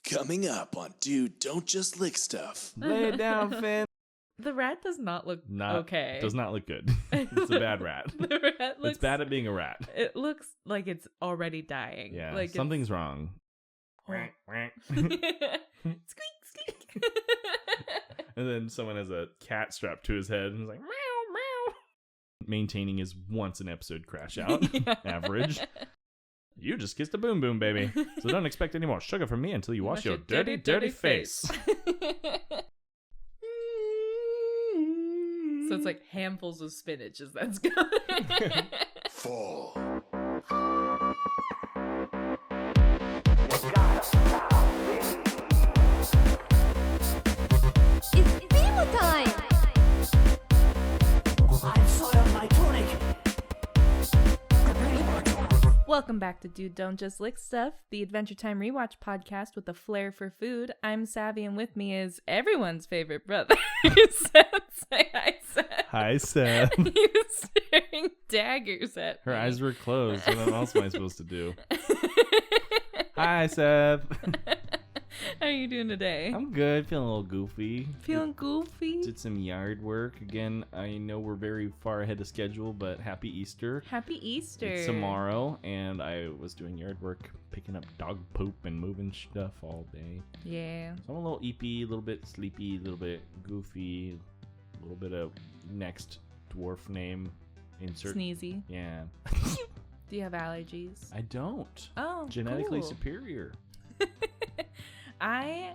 Coming up on Dude, Don't Just Lick Stuff. Lay it down, Finn. The rat does not look okay. Does not look good. It's a bad rat. The rat looks... It's bad at being a rat. It looks like it's already dying. Yeah, like something's wrong. Squeak, squeak. And then someone has a cat strapped to his head and is like, meow, meow. Maintaining his once an episode crash out average. You just kissed a boom boom, baby. So don't expect any more sugar from me until you wash your dirty face. So it's like handfuls of spinach as that's going. Fall. It's Beaver time! I've soiled my tunic. Welcome back to Dude, Don't Just Lick Stuff, the Adventure Time Rewatch podcast with a flair for food. I'm Savvy, and with me is everyone's favorite brother, Seth. Say hi, Seth. Hi, Seth. He was staring daggers at Her me. eyes were closed. What else am I supposed to do? Hi, Seth. How are you doing today? I'm good. Feeling a little goofy. Feeling goofy? Did some yard work. Again, I know we're very far ahead of schedule, but happy Easter. Happy Easter. It's tomorrow, and I was doing yard work, picking up dog poop and moving stuff all day. Yeah. So I'm a little eepy, a little bit sleepy, a little bit goofy, a little bit of next dwarf name insert. Sneezy. Yeah. Do you have allergies? I don't. Oh, Genetically cool. superior. I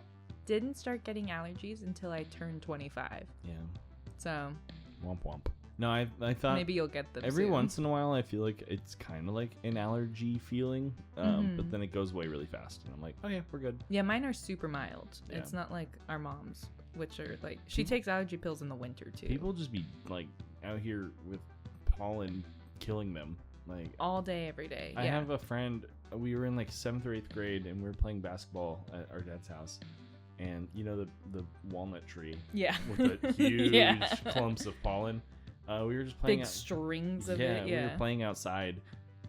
didn't start getting allergies until I turned 25. Yeah. So Womp womp. No, I thought maybe you'll get them every soon. once in a while I feel like it's kind of like an allergy feeling, but then it goes away really fast, and I'm like, okay, we're good. Yeah, mine are super mild. Yeah. It's not like our mom's, which are like, she takes allergy pills in the winter too. People just be like out here with pollen killing them. Like all day, every day. I Yeah. have a friend, we were in like 7th or 8th grade, and we were playing basketball at our dad's house, and you know the walnut tree Yeah. with the huge Yeah. clumps of pollen. We were just playing Big out, strings of it. we Yeah. were playing outside,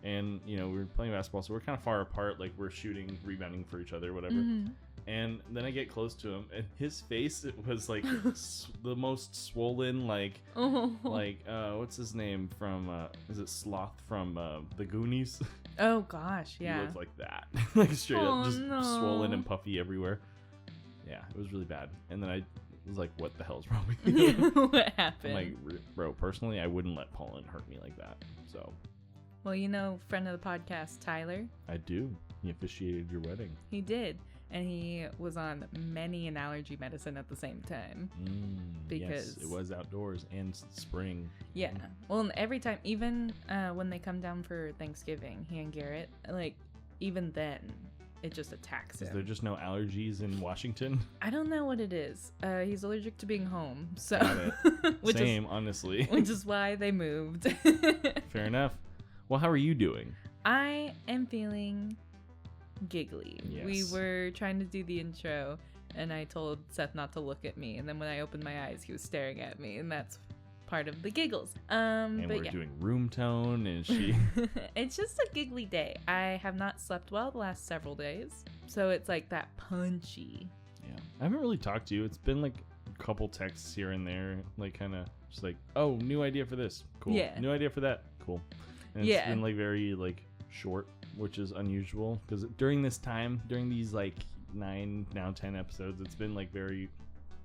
and we were playing basketball, so we're kind of far apart, like we're shooting, rebounding for each other, whatever. Mhm. And then I get close to him, and his face, it was like the most swollen, like what's his name from is it Sloth from the Goonies? Oh gosh, He yeah. looked like that. Like straight Oh, up just no. swollen and puffy everywhere. Yeah, it was really bad. And then I was like, what the hell's wrong with you? What I'm happened? like, bro, personally, I wouldn't let pollen hurt me like that. So Well, friend of the podcast, Tyler, I do. He officiated your wedding. he did. And he was on many an allergy medicine at the same time. Yes, Because- it was outdoors and spring. Yeah. Well, and every time, even when they come down for Thanksgiving, he and Garrett, like, even then, it just attacks Is him. there just no allergies in Washington? I don't know what it is. He's allergic to being home, so Got which Same, honestly. which is why they moved. Fair enough. Well, how are you doing? I am feeling giggly. Yes. We were trying to do the intro, and I told Seth not to look at me, and then when I opened my eyes, he was staring at me, and that's part of the giggles. And But we're yeah. doing room tone, and she... It's just a giggly day. I have not slept well the last several days, so it's like that punchy. Yeah. I haven't really talked to you. It's been like a couple texts here and there, like kind of just like, oh, new idea for this. Cool. Yeah. New idea for that. Cool. And Yeah. it's been like very like short, which is unusual because during this time, during these like 9, now 10 episodes, it's been like very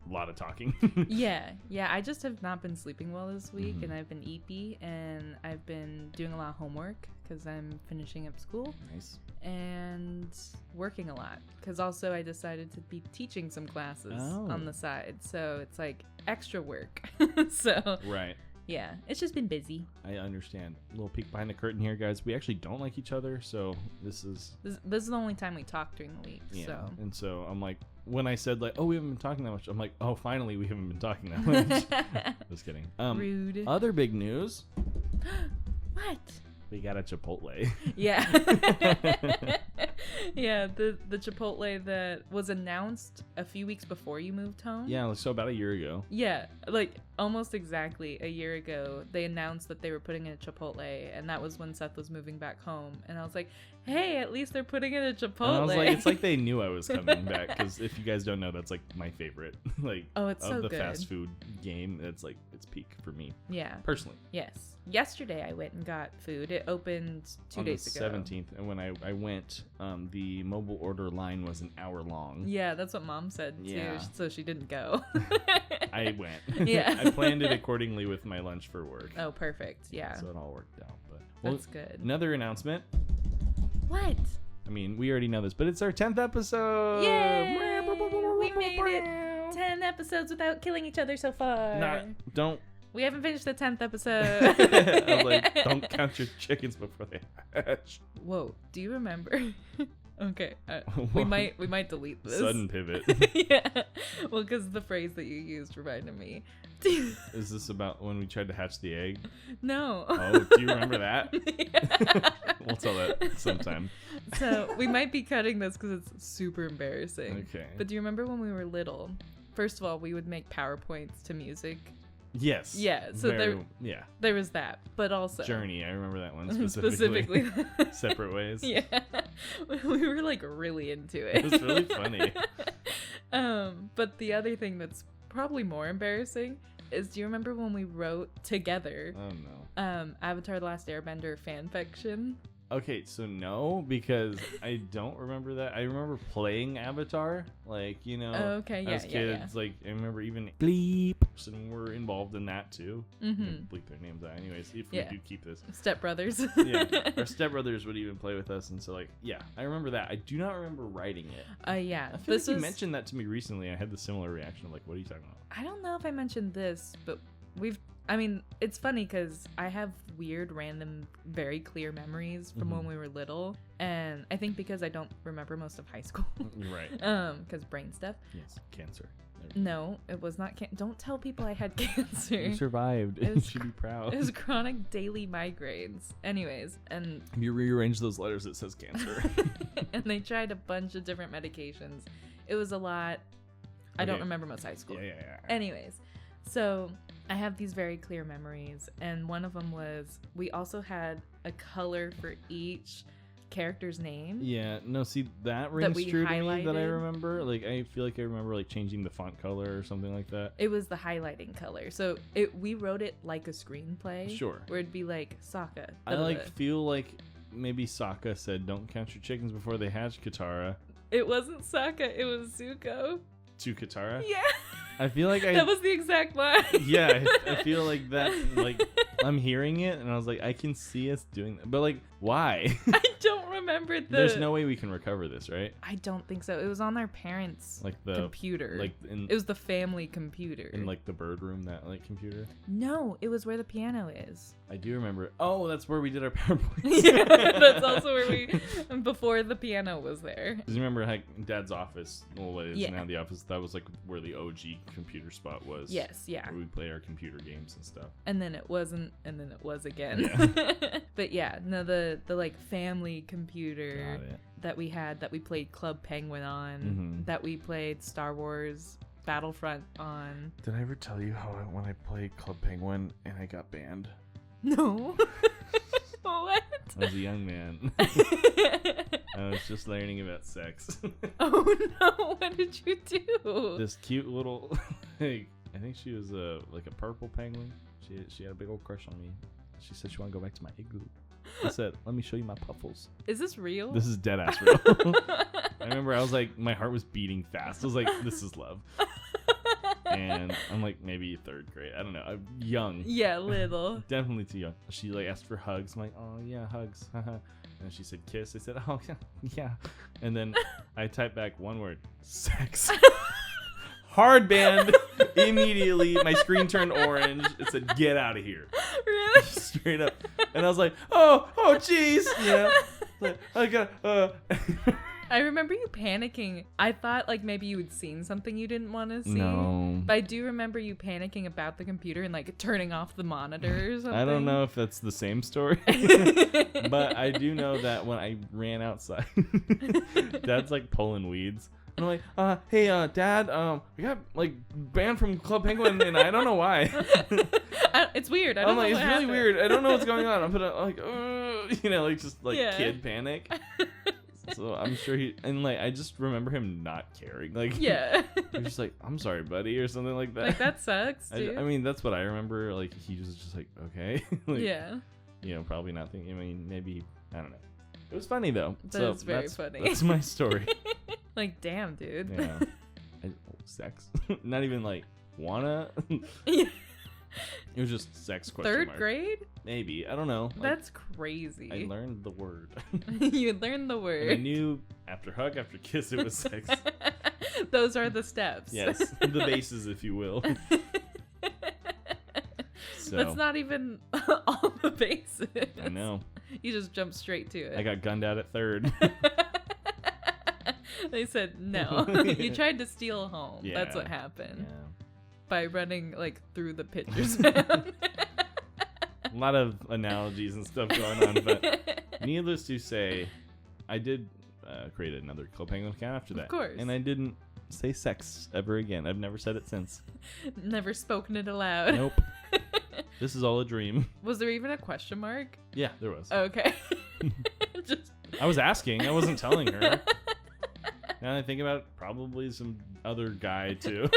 a lot of talking. Yeah, I just have not been sleeping well this week, Mhm. and I've been eepy, and I've been doing a lot of homework because I'm finishing up school Nice. and working a lot because also I decided to be teaching some classes Oh. on the side, so it's like extra work. So Right. yeah, it's just been busy. I understand. A little peek behind the curtain here, guys. We actually don't like each other, so this is This is the only time we talk during the week. yeah. So And so I'm like, when I said like, oh, we haven't been talking that much, I'm like, oh, finally we haven't been talking that much. Just kidding. Rude. Other big news. What? We got a Chipotle. Yeah. Yeah, the Chipotle that was announced a few weeks before you moved home. Yeah, so about a year ago. Yeah, like almost exactly a year ago, they announced that they were putting in a Chipotle, and that was when Seth was moving back home. And I was like, hey, at least they're putting in a Chipotle. And I was like, it's like they knew I was coming back, because if you guys don't know, that's like my favorite, like, oh, it's of so the good. fast food game. It's like, it's peak for me Yeah. personally. Yes. Yesterday I went and got food. It opened 2 days ago. On the 17th, and when I went, the mobile order line was an hour long. Yeah, that's what Mom said too. Yeah. So she didn't go. I went. Yeah. I planned it accordingly with my lunch for work. Oh, perfect. Yeah. So it all worked out. But That's good. Another announcement. What? I mean, we already know this, but it's our 10th episode. Yay! We made it. 10 episodes without killing each other so far. Don't. We haven't finished the 10th episode. I was like, don't count your chickens before they hatch. Whoa, do you remember? Okay, we might delete this. Sudden pivot. Yeah, well, because the phrase that you used reminded me. Is this about when we tried to hatch the egg? No. Oh, do you remember that? Yeah. We'll tell that sometime. So we might be cutting this because it's super embarrassing. Okay. But do you remember when we were little? First of all, we would make PowerPoints to music. Yes. Yeah, so yeah. there was that, but also Journey. I remember that one specifically. Separate ways. Yeah, we were like really into it. It was really funny. But the other thing that's probably more embarrassing is, do you remember when we wrote together Oh no. Avatar the Last Airbender fanfiction? Okay, so no, because I don't remember that. I remember playing Avatar, like, you know, Okay, yeah, as yeah, kids. Like, I remember even bleeps, and we're involved in that too. Mm-hmm. Bleep their names out, anyways. If Yeah. we do keep this, Step Brothers. yeah, our stepbrothers would even play with us, and so like, yeah, I remember that. I do not remember writing it. Yeah. I feel like you mentioned that to me recently. I had the similar reaction of like, what are you talking about? I don't know if I mentioned this, but it's funny because I have weird, random, very clear memories from when we were little. And I think because I don't remember most of high school. Right. Because brain stuff. Yes, cancer. No, it was not don't tell people I had cancer. You survived. It You was should be proud. It was chronic daily migraines. Anyways, and You rearrange those letters, it says cancer. and they tried a bunch of different medications. It was a lot. I don't remember most high school. Yeah. Anyways, so I have these very clear memories, and one of them was we also had a color for each character's name. Yeah, no, see, that rings we true to me that I highlighted. remember. Like, I feel like I remember, like, changing the font color or something like that. It was the highlighting color. So we wrote it like a screenplay. Sure. Where it'd be like, Sokka. I, like, feel like maybe Sokka said, don't count your chickens before they hatch, Katara. It wasn't Sokka, it was Zuko. To Katara? Yeah. I feel like That was the exact line. Yeah, I feel like that, like, I'm hearing it, and I was like, I can see us doing that. But, like, why? I don't remember There's no way we can recover this, right? I don't think so. It was on our parents' Like the computer. Like, in, It was the family computer. in, like, the bird room, that, like, computer? No, it was where the piano is. I do remember it. Oh, that's where we did our PowerPoints. Yeah, that's also where we, before the piano was there. Because you remember, like, Dad's office, well, what is Yeah. now the office, that was, like, where the OG computer spot was. Yes, yeah. Where we'd play our computer games and stuff. And then it wasn't, and then it was again. Yeah. But yeah, no, the like family computer Got it. that we had, that we played Club Penguin on, Mhm. that we played Star Wars Battlefront on. Did I ever tell you how when I played Club Penguin and I got banned? No. What? I was a young man. I was just learning about sex. Oh no, what did you do? This cute little, like, I think she was like a purple penguin. She had a big old crush on me. She said she wanted to go back to my igloo. I said, let me show you my puffles. Is this real? This is dead ass real. I remember I was like, my heart was beating fast. I was like, this is love. And I'm like, maybe third grade. I don't know. I'm young. Yeah, little. Definitely too young. She like asked for hugs. I'm like, oh yeah, hugs. And she said kiss. I said, oh yeah. And then I typed back one word, sex. Hard banned. Immediately, my screen turned orange. It said, get out of here. Really? Straight up. And I was like, oh jeez. Yeah. Like, I got I remember you panicking. I thought like maybe you had seen something you didn't want to see. No. But I do remember you panicking about the computer and like turning off the monitor or something. I don't know if that's the same story, but I do know that when I ran outside, Dad's like pulling weeds. And I'm like, hey, Dad, we got like banned from Club Penguin, and I don't know why. It's weird. I don't know like, what it's really happened. weird. I don't know what's going on. I'm like, like just like Yeah. kid panic. So I'm sure I just remember him not caring. Like, Yeah. he was just like, I'm sorry, buddy, or something like that. Like, that sucks, dude. I mean, that's what I remember. Like, he was just like, okay. Like, yeah. Probably not thinking. I mean, maybe, I don't know. It was funny, though. That is very funny. That's my story. Like, damn, dude. Yeah. Sex. Not even like, wanna. Yeah. It was just sex question Third mark. grade? Maybe. I don't know. Like, That's crazy. I learned the word. You learned the And I word. knew after hug, after kiss, it was sex. Those are the steps. Yes. The bases, if you will. So, That's not even all the bases. I know. You just jump straight to it. I got gunned out at third. They said no. You tried to steal home. Yeah. That's what happened. Yeah. By running like through the pictures mound. A lot of analogies and stuff going on, but needless to say, I did create another Club Penguin account after that. Of course. And I didn't say sex ever again. I've never said it since. Never spoken it aloud. Nope. This is all a dream. Was there even a question mark? Yeah, there was. Okay. Just I was asking. I wasn't telling her. Now that I think about it, probably some other guy too.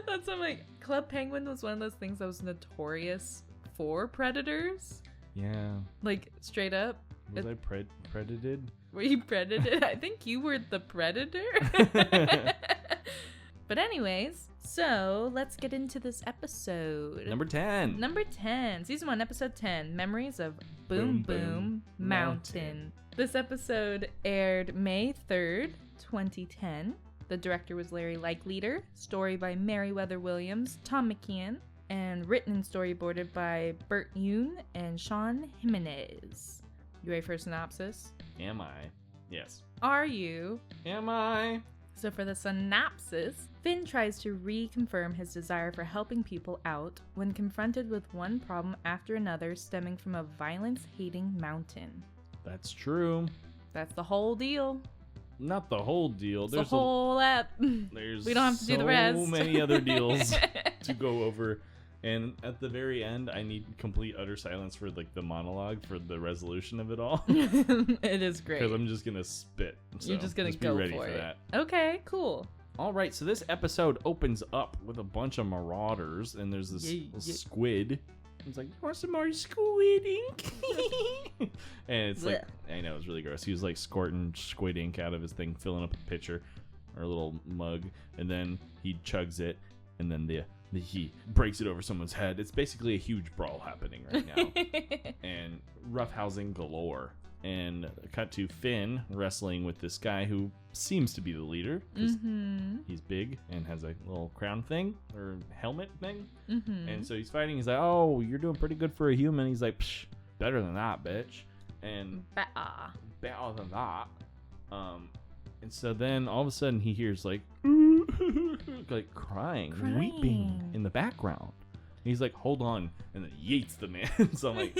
That's what I'm like. Club Penguin was one of those things that was notorious for predators. Yeah. Like straight up. Was I predated? Were you predated? I think you were the predator. But anyways, so let's get into this episode. Number 10. Number 10, season 1, episode 10, Memories of Boom Boom Boom, Boom Mountain. Mountain. This episode aired May 3rd, 2010. The director was Larry Likeleader, story by Meriwether Williams, Tom McKeon, and written and storyboarded by Bert Yoon and Sean Jimenez. You ready for a synopsis? Am I? Yes. Are you? Am I? So for the synopsis, Finn tries to reconfirm his desire for helping people out when confronted with one problem after another stemming from a violence-hating mountain. That's true. That's the whole deal. Not the whole deal. It's the whole app. There's We don't have to do the rest. So many other deals to go over. And at the very end, I need complete utter silence for like the monologue for the resolution of it all. It is great. Because I'm just gonna spit. So You're just gonna be go ready for it. that. Okay, cool. All right, so this episode opens up with a bunch of marauders, and there's this Yeah. squid. It's like, you want some more squid ink? And it's like, Blech. I know, it's really gross. He was like squirting squid ink out of his thing, filling up a pitcher or a little mug, and then he chugs it, and then he breaks it over someone's head. It's basically a huge brawl happening right now. And roughhousing galore. And cut to Finn wrestling with this guy who seems to be the leader because he's big and has a little crown thing or helmet thing. And so he's fighting. He's like, "Oh, you're doing pretty good for a human." He's like, "Psh, better than that, bitch." And better than that. And so then all of a sudden he hears like crying, weeping in the background. And he's like, "Hold on," and then yeets the man. So I'm like,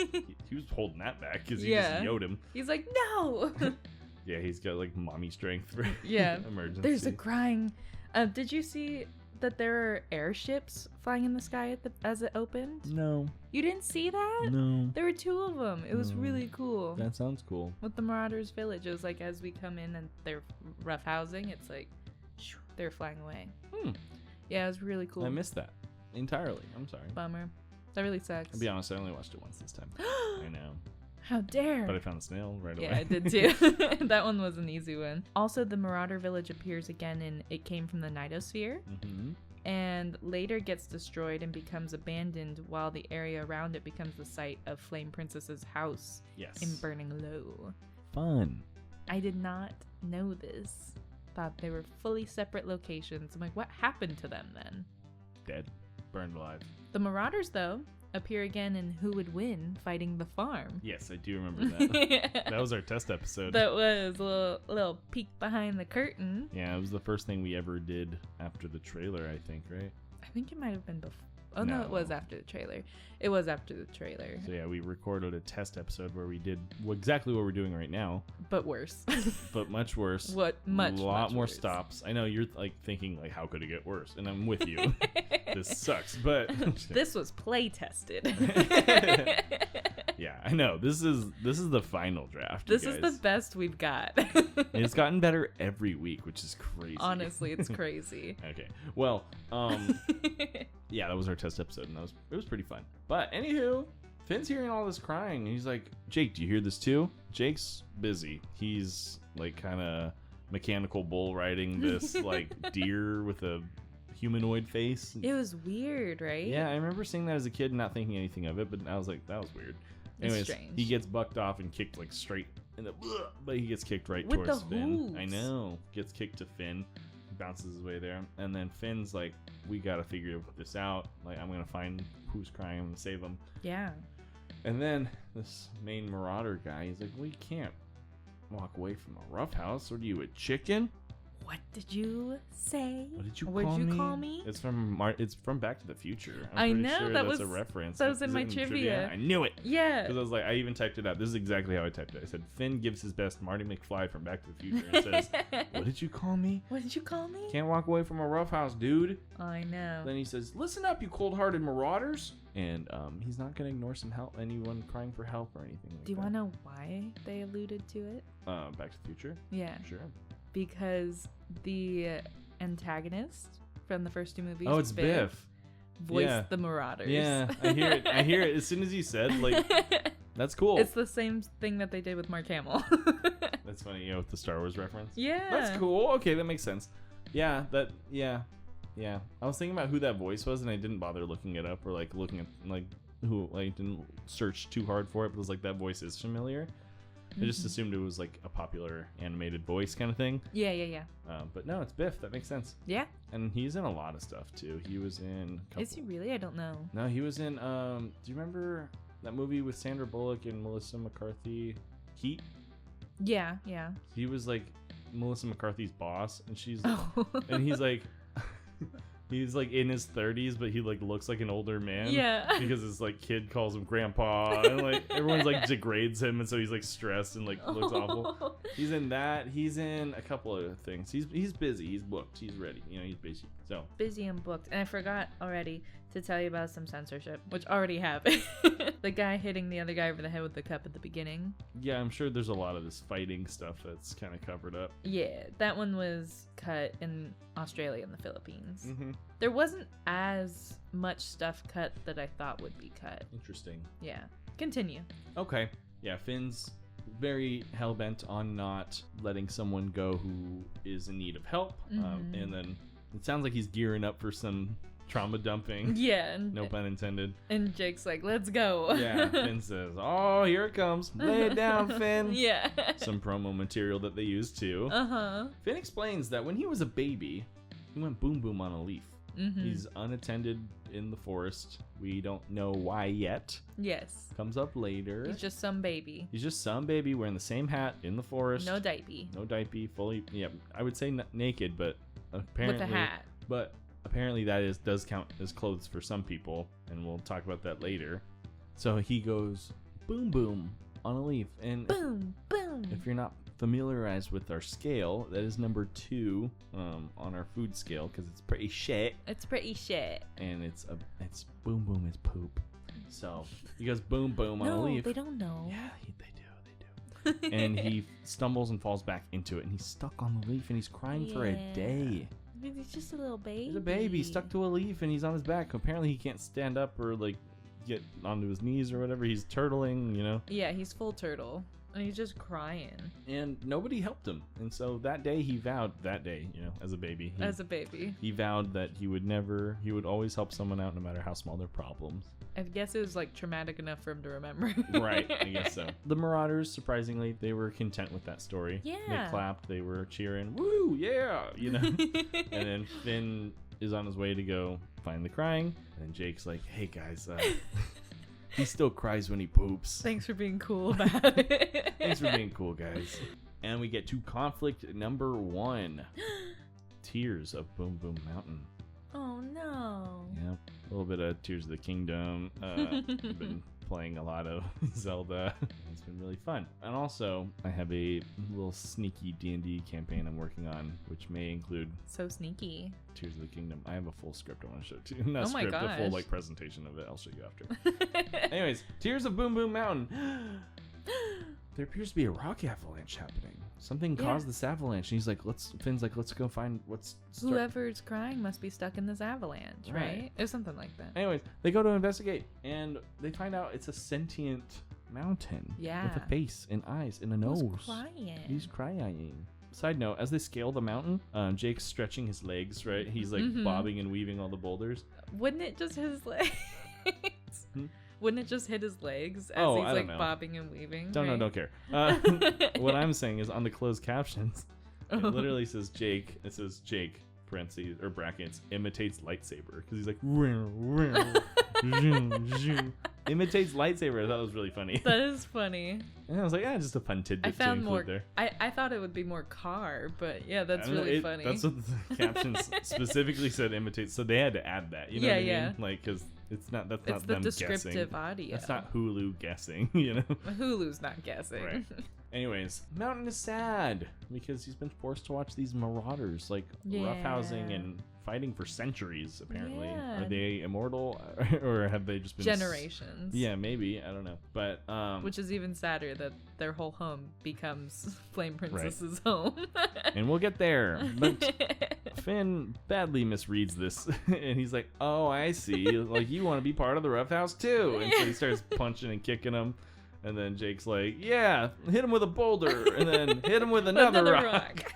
he was holding that back because he just yoed him. He's like, no. Yeah, he's got like mommy strength for emergency. There's a crying. Did you see that there are airships flying in the sky as it opened? No. You didn't see that? No. There were 2 of them. It was No. really cool. That sounds cool. With the Marauders Village, it was like as we come in and they're roughhousing, it's like shoo, they're flying away. Yeah, it was really cool. I missed that entirely. I'm sorry. Bummer. That really sucks. I'll be honest, I only watched it once this time. I know. How dare! But I found the snail right away. Yeah, I did too. That one was an easy one. Also, the Marauder Village appears again in It Came from the Nightosphere, and later gets destroyed and becomes abandoned, while the area around it becomes the site of Flame Princess's house Yes. in Burning Low. Fun. I did not know this. Thought they were fully separate locations. I'm like, what happened to them then? Dead. Burned alive. The Marauders, though, appear again in Who Would Win, Fighting the Farm. Yes, I do remember that. That was our test episode. That was a little peek behind the curtain. Yeah, it was the first thing we ever did after the trailer, I think, right? I think it might have been before. Oh, no, it was No. after the trailer. It was after the trailer. So yeah, we recorded a test episode where we did exactly what we're doing right now, But worse. but much worse. What? Much, a lot much more worse. stops. I know you're like thinking like, how could it get worse? And I'm with you. This sucks, but This was play tested. yeah, I know. This is the final draft. you This is the guys. best we've got. And it's gotten better every week, which is crazy. Honestly, it's crazy. Okay. Well, yeah, that was our test episode, and it was pretty fun. But anywho, Finn's hearing all this crying, and he's like, "Jake, do you hear this too?" Jake's busy. He's like kind of mechanical bull riding this like deer with a humanoid face. It was weird, right? Yeah, I remember seeing that as a kid and not thinking anything of it, but I was like, that was weird. It's Anyways, strange. he gets bucked off and kicked like straight in the, but he gets kicked right With towards the Finn. I hooves. know. Gets kicked to Finn, bounces his way there, and then Finn's like, we gotta figure this out. Like, I'm gonna find who's crying, I'm gonna save him. Yeah. And then this main marauder guy, he's like, well, you can't walk away from a rough house. What are you, a chicken? What did you say? What did you What'd call you me? call me? It's from Back to the Future. I'm I pretty know, sure that that's was- a reference. that was in Is my it trivia. I knew it. Yeah. Because I was like, I even typed it out. This is exactly how I typed it. I said, Finn gives his best Marty McFly from Back to the Future and says, what did you call me? What did you call me? Can't walk away from a rough house, dude. I know. Then he says, listen up, you cold-hearted marauders. And he's not going to ignore anyone crying for help or anything like Do you that. want to know why they alluded to it? Back to the Future? Yeah. Sure. Because the antagonist from the first two movies, Oh, it's Biff. voiced Yeah. the Marauders. Yeah, I hear it. I hear it as soon as you said, like, that's cool. It's the same thing that they did with Mark Hamill. That's funny, with the Star Wars reference. Yeah. That's cool. Okay, that makes sense. Yeah. I was thinking about who that voice was, and I didn't bother looking it up or like looking at like who. Like, didn't search too hard for it, but it was like that voice is familiar. I just assumed it was like a popular animated voice kind of thing. Yeah. But no, it's Biff. That makes sense. Yeah. And he's in a lot of stuff too. He was in. A couple... Is he really? I don't know. No, he was in. Do you remember that movie with Sandra Bullock and Melissa McCarthy? Heat. Yeah. He was like Melissa McCarthy's boss, and she's Oh. and he's like he's like in his 30s, but he like looks like an older man. Yeah. Because his like kid calls him grandpa, and like everyone's like degrades him, and so he's like stressed and like looks awful. He's in that. He's in a couple of things. He's busy. He's booked. He's ready. He's busy. So Busy and booked. And I forgot already to tell you about some censorship, which already happened. The guy hitting the other guy over the head with the cup at the beginning. yeah, I'm sure there's a lot of this fighting stuff that's kind of covered up. Yeah, that one was cut in Australia and the Philippines. Mm-hmm. There wasn't as much stuff cut that I thought would be cut. Interesting. Yeah. Continue. Okay. Yeah, Finn's very hell-bent on not letting someone go who is in need of help. Mhm. And then it sounds like he's gearing up for some trauma dumping. Yeah. And, No pun intended. and Jake's like, let's go. Yeah, Finn says, oh, here it comes. Lay it down, Finn. Yeah. Some promo material that they used too. Uh-huh. Finn explains that when he was a baby, he went boom boom on a leaf. Mm-hmm. He's unattended in the forest. We don't know why yet. Yes. Comes up later. He's just some baby. He's just some baby wearing the same hat in the forest. No diaper. No diaper, fully, yeah, I would say naked, but apparently, With a hat. But apparently that does count as clothes for some people, and we'll talk about that later. So he goes boom boom on a leaf, and Boom, boom. if you're not familiarized with our scale, that is number 2 on our food scale, because it's pretty shit, It's pretty shit. and it's boom boom is poop. So he goes boom boom on a No, leaf. they don't know. Yeah, they do. And he stumbles and falls back into it, and he's stuck on the leaf, and he's crying for a Yeah. day. He's just a little baby. He's a baby stuck to a leaf, and he's on his back. Apparently he can't stand up or like get onto his knees or whatever. He's turtling, Yeah, he's full turtle. And he's just crying. and nobody helped him. And so that day he vowed, as a baby, As a baby. he vowed that he would always help someone out no matter how small their problems. I guess it was like traumatic enough for him to remember. Right, I guess so. The Marauders, surprisingly, they were content with that story. Yeah. They clapped, they were cheering, woo, yeah, And then Finn is on his way to go find the crying, and Jake's like, hey guys, He still cries when he poops. Thanks for being cool about it. Thanks for being cool, guys. And we get to conflict number 1. Tears of Boom Boom Mountain. Oh no. Yep. A little bit of Tears of the Kingdom. I've been playing a lot of Zelda. It's been really fun. And also, I have a little sneaky D&D campaign I'm working on, which may include So sneaky. Tears of the Kingdom. I have a full script I want to show too. Not Oh my script, a full gosh. presentation of it. I'll show you after. Anyways, Tears of Boom Boom Mountain. There appears to be a rock avalanche happening. Something caused this avalanche. And he's like, Finn's like, let's go find what's... Whoever's crying must be stuck in this avalanche, right? It was something like that. Anyways, they go to investigate, and they find out it's a sentient mountain. Yeah. With a face and eyes and a nose. Who's crying? He's crying. Side note, as they scale the mountain, Jake's stretching his legs, right? He's like bobbing and weaving all the boulders. Wouldn't it just hit his legs? Wouldn't it just hit his legs as Oh, he's I don't like know. bobbing and weaving? Don't care. What I'm saying is on the closed captions, it literally says Jake. It says Jake, parentheses or brackets, imitates lightsaber because he's like imitates lightsaber. I thought it was really funny. That is funny. And I was like, just a fun tidbit I found to more. include there. I thought it would be more car, but yeah, that's I don't know, really funny. That's what the captions specifically said imitates, so they had to add that. You know what I mean? Like, because it's not it's not the them descriptive guessing. audio. That's not Hulu guessing, you know? Hulu's not guessing. Right. Anyways, Mountain is sad because he's been forced to watch these marauders like roughhousing and fighting for centuries, apparently. Yeah. Are they immortal or have they just been Generations. Yeah, maybe. I don't know. But which is even sadder that their whole home becomes Flame Princess's home. and we'll get there. But Finn badly misreads this and he's like, "Oh, I see. Like you want to be part of the roughhouse too." And so he starts punching and kicking him. And then Jake's like, "Yeah, hit him with a boulder, and then hit him with another rock."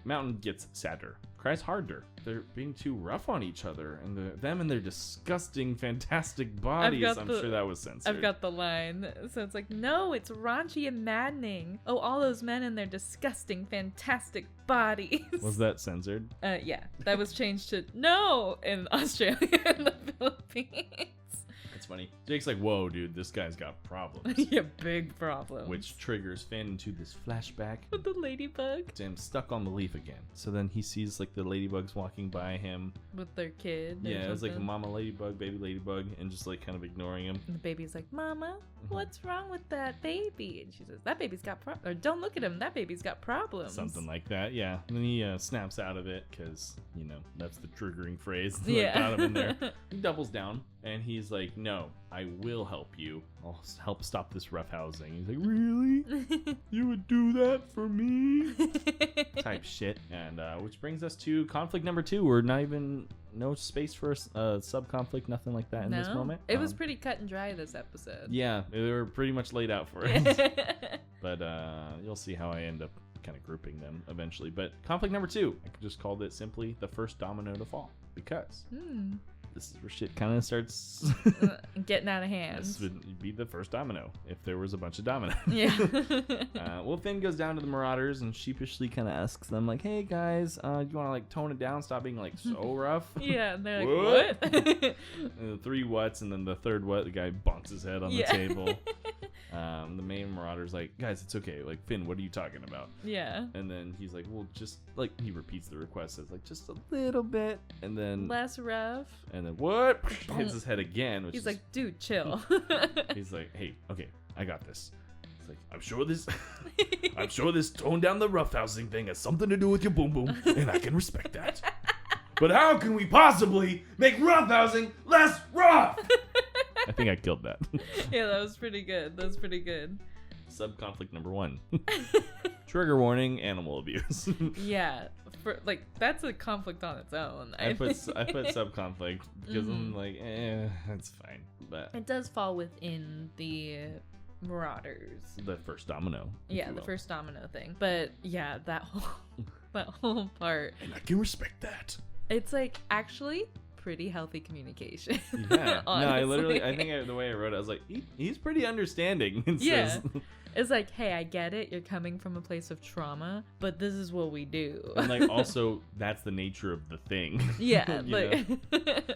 Mountain gets sadder, cries harder. They're being too rough on each other, and them and their disgusting, fantastic bodies. I'm sure that was censored. I've got the line. So it's like, no, it's raunchy and maddening. Oh, all those men and their disgusting, fantastic bodies. Was that censored? Yeah, that was changed to no in Australia and the Philippines. It's funny. Jake's like, "Whoa, dude, this guy's got problems." Yeah, big problems. Which triggers Finn into this flashback. With the ladybug. Him stuck on the leaf again. So then he sees like the ladybugs walking by him. With their kid. Yeah, it was like a something. mama ladybug, baby ladybug, and just like kind of ignoring him. And the baby's like, "Mama, what's wrong with that baby?" And she says, "That baby's got problems." Or, "Don't look at him. That baby's got problems." Something like that, yeah. And then he snaps out of it because, you know, that's the triggering phrase that Yeah. got him in there. He doubles down and he's like, "No, I will help you. I'll help stop this roughhousing." He's like, "Really? You would do that for me?" Type shit. And which brings us to conflict number 2. We're not even, no space for a sub-conflict, nothing like that in this moment. It was pretty cut and dry this episode. Yeah, they were pretty much laid out for us. But you'll see how I end up kind of grouping them eventually. But conflict number 2, I just called it simply the first domino to fall, because this is where shit kind of starts Getting out of hand. This would be the first domino if there was a bunch of dominoes. Yeah. Well, Finn goes down to the marauders and sheepishly kind of asks them, like, "Hey guys, do you want to like tone it down, stop being like so rough?" Yeah, and they're like, "What?" And the 3 whats, and then the third what, the guy bonks his head on the table. The main marauder's like, "Guys, it's okay. Like, Finn, what are you talking about?" Yeah. And then he's like, "Well, just like," he repeats the request, says like, "Just a little bit," and then Less rough. and then what? Hits his head again. Which He's is, like, "Dude, chill." he's like, "Hey, okay, I got this." It's like, I'm sure this tone down the roughhousing thing has something to do with your boom boom, and I can respect that. But how can we possibly make roughhousing less rough? I think I killed that. Yeah, that was pretty good. That was pretty good. Sub-conflict number 1. Trigger warning, animal abuse. Yeah, for like that's a conflict on its own. I put sub-conflict because I'm like, that's fine. But It does fall within the Marauders. the first domino. if Yeah, you the will. first domino thing. But yeah, that whole part. And I can respect that. It's like actually pretty healthy communication. Yeah. No, I honestly. I think the way I wrote it, I was like, he's pretty understanding. It Yeah. says, It's like, hey, I get it. You're coming from a place of trauma, but this is what we do. and like also that's the nature of the thing. Yeah, You like know?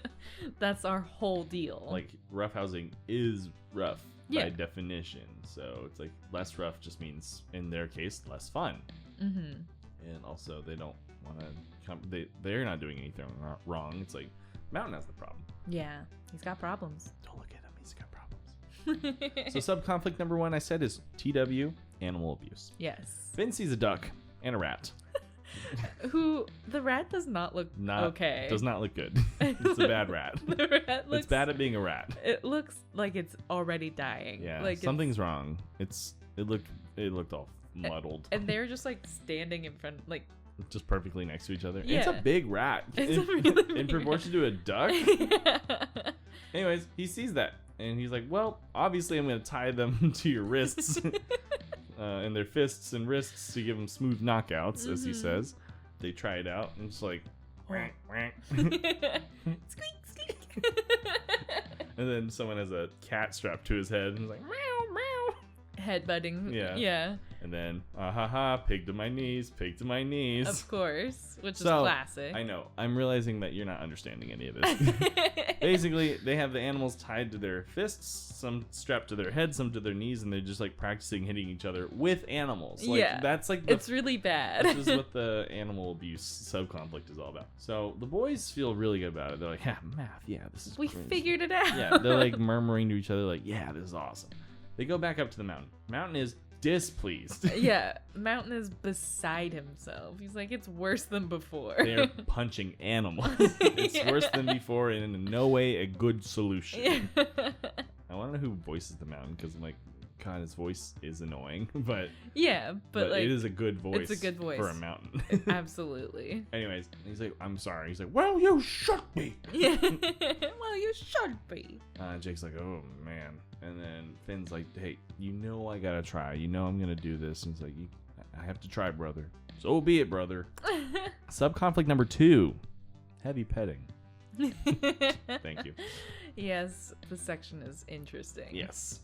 that's our whole deal. Like roughhousing is rough Yeah. by definition. So it's like less rough just means in their case less fun. Mm-hmm. And also they don't want to come. They're not doing anything wrong. It's like Mountain has the problem. Yeah, he's got problems. Don't look at him. He's got problems. So sub conflict number 1 I said is TW, animal abuse. Yes. Finn sees a duck and a rat. Who the rat does not look okay. Does not look good. It's a bad rat. The rat looks It's bad at being a rat. It looks like it's already dying. Yeah, like something's wrong. It looked all muddled. And they're just like standing in front, like Just perfectly next to each other. Yeah. It's a big rat. It's a really big in proportion to a duck. yeah. Anyways, he sees that and he's like, well, obviously I'm going to tie them to your wrists and their fists and wrists to give them smooth knockouts, as he says. They try it out and it's like, whack, whack. Squeak, squeak. And then someone has a cat strapped to his head and he's like, meow, meow. Headbutting. Yeah. Yeah. And then, pig to my knees, pig to my knees. Of course, which is So, classic. I know. I'm realizing that you're not understanding any of this. Basically, they have the animals tied to their fists, some strapped to their heads, some to their knees, and they're just like practicing hitting each other with animals. Like, Yeah. That's like It's really bad. this is what the animal abuse sub-conflict is all about. So the boys feel really good about it. They're like, yeah, math, yeah, this is We great. figured it out. Yeah, they're like murmuring to each other like, yeah, this is awesome. They go back up to the mountain. Mountain is displeased. Yeah, Mountain is beside himself. He's like, it's worse than before. They're punching animals. It's worse than before and in no way a good solution. Yeah. I want to know who voices the mountain because I'm like, God, his voice is annoying, but Yeah, but like, it is a good voice. it's a good voice. For a mountain. absolutely. Anyways, he's like, I'm sorry. He's like, well, you should be. Yeah. Well, you should be. Jake's like, oh man. And then Finn's like, hey, you know I gotta try. You know I'm gonna do this. And he's like, I have to try, brother. So be it, brother. Sub-conflict number 2. Heavy petting. Thank you. Yes, the section is interesting. Yes.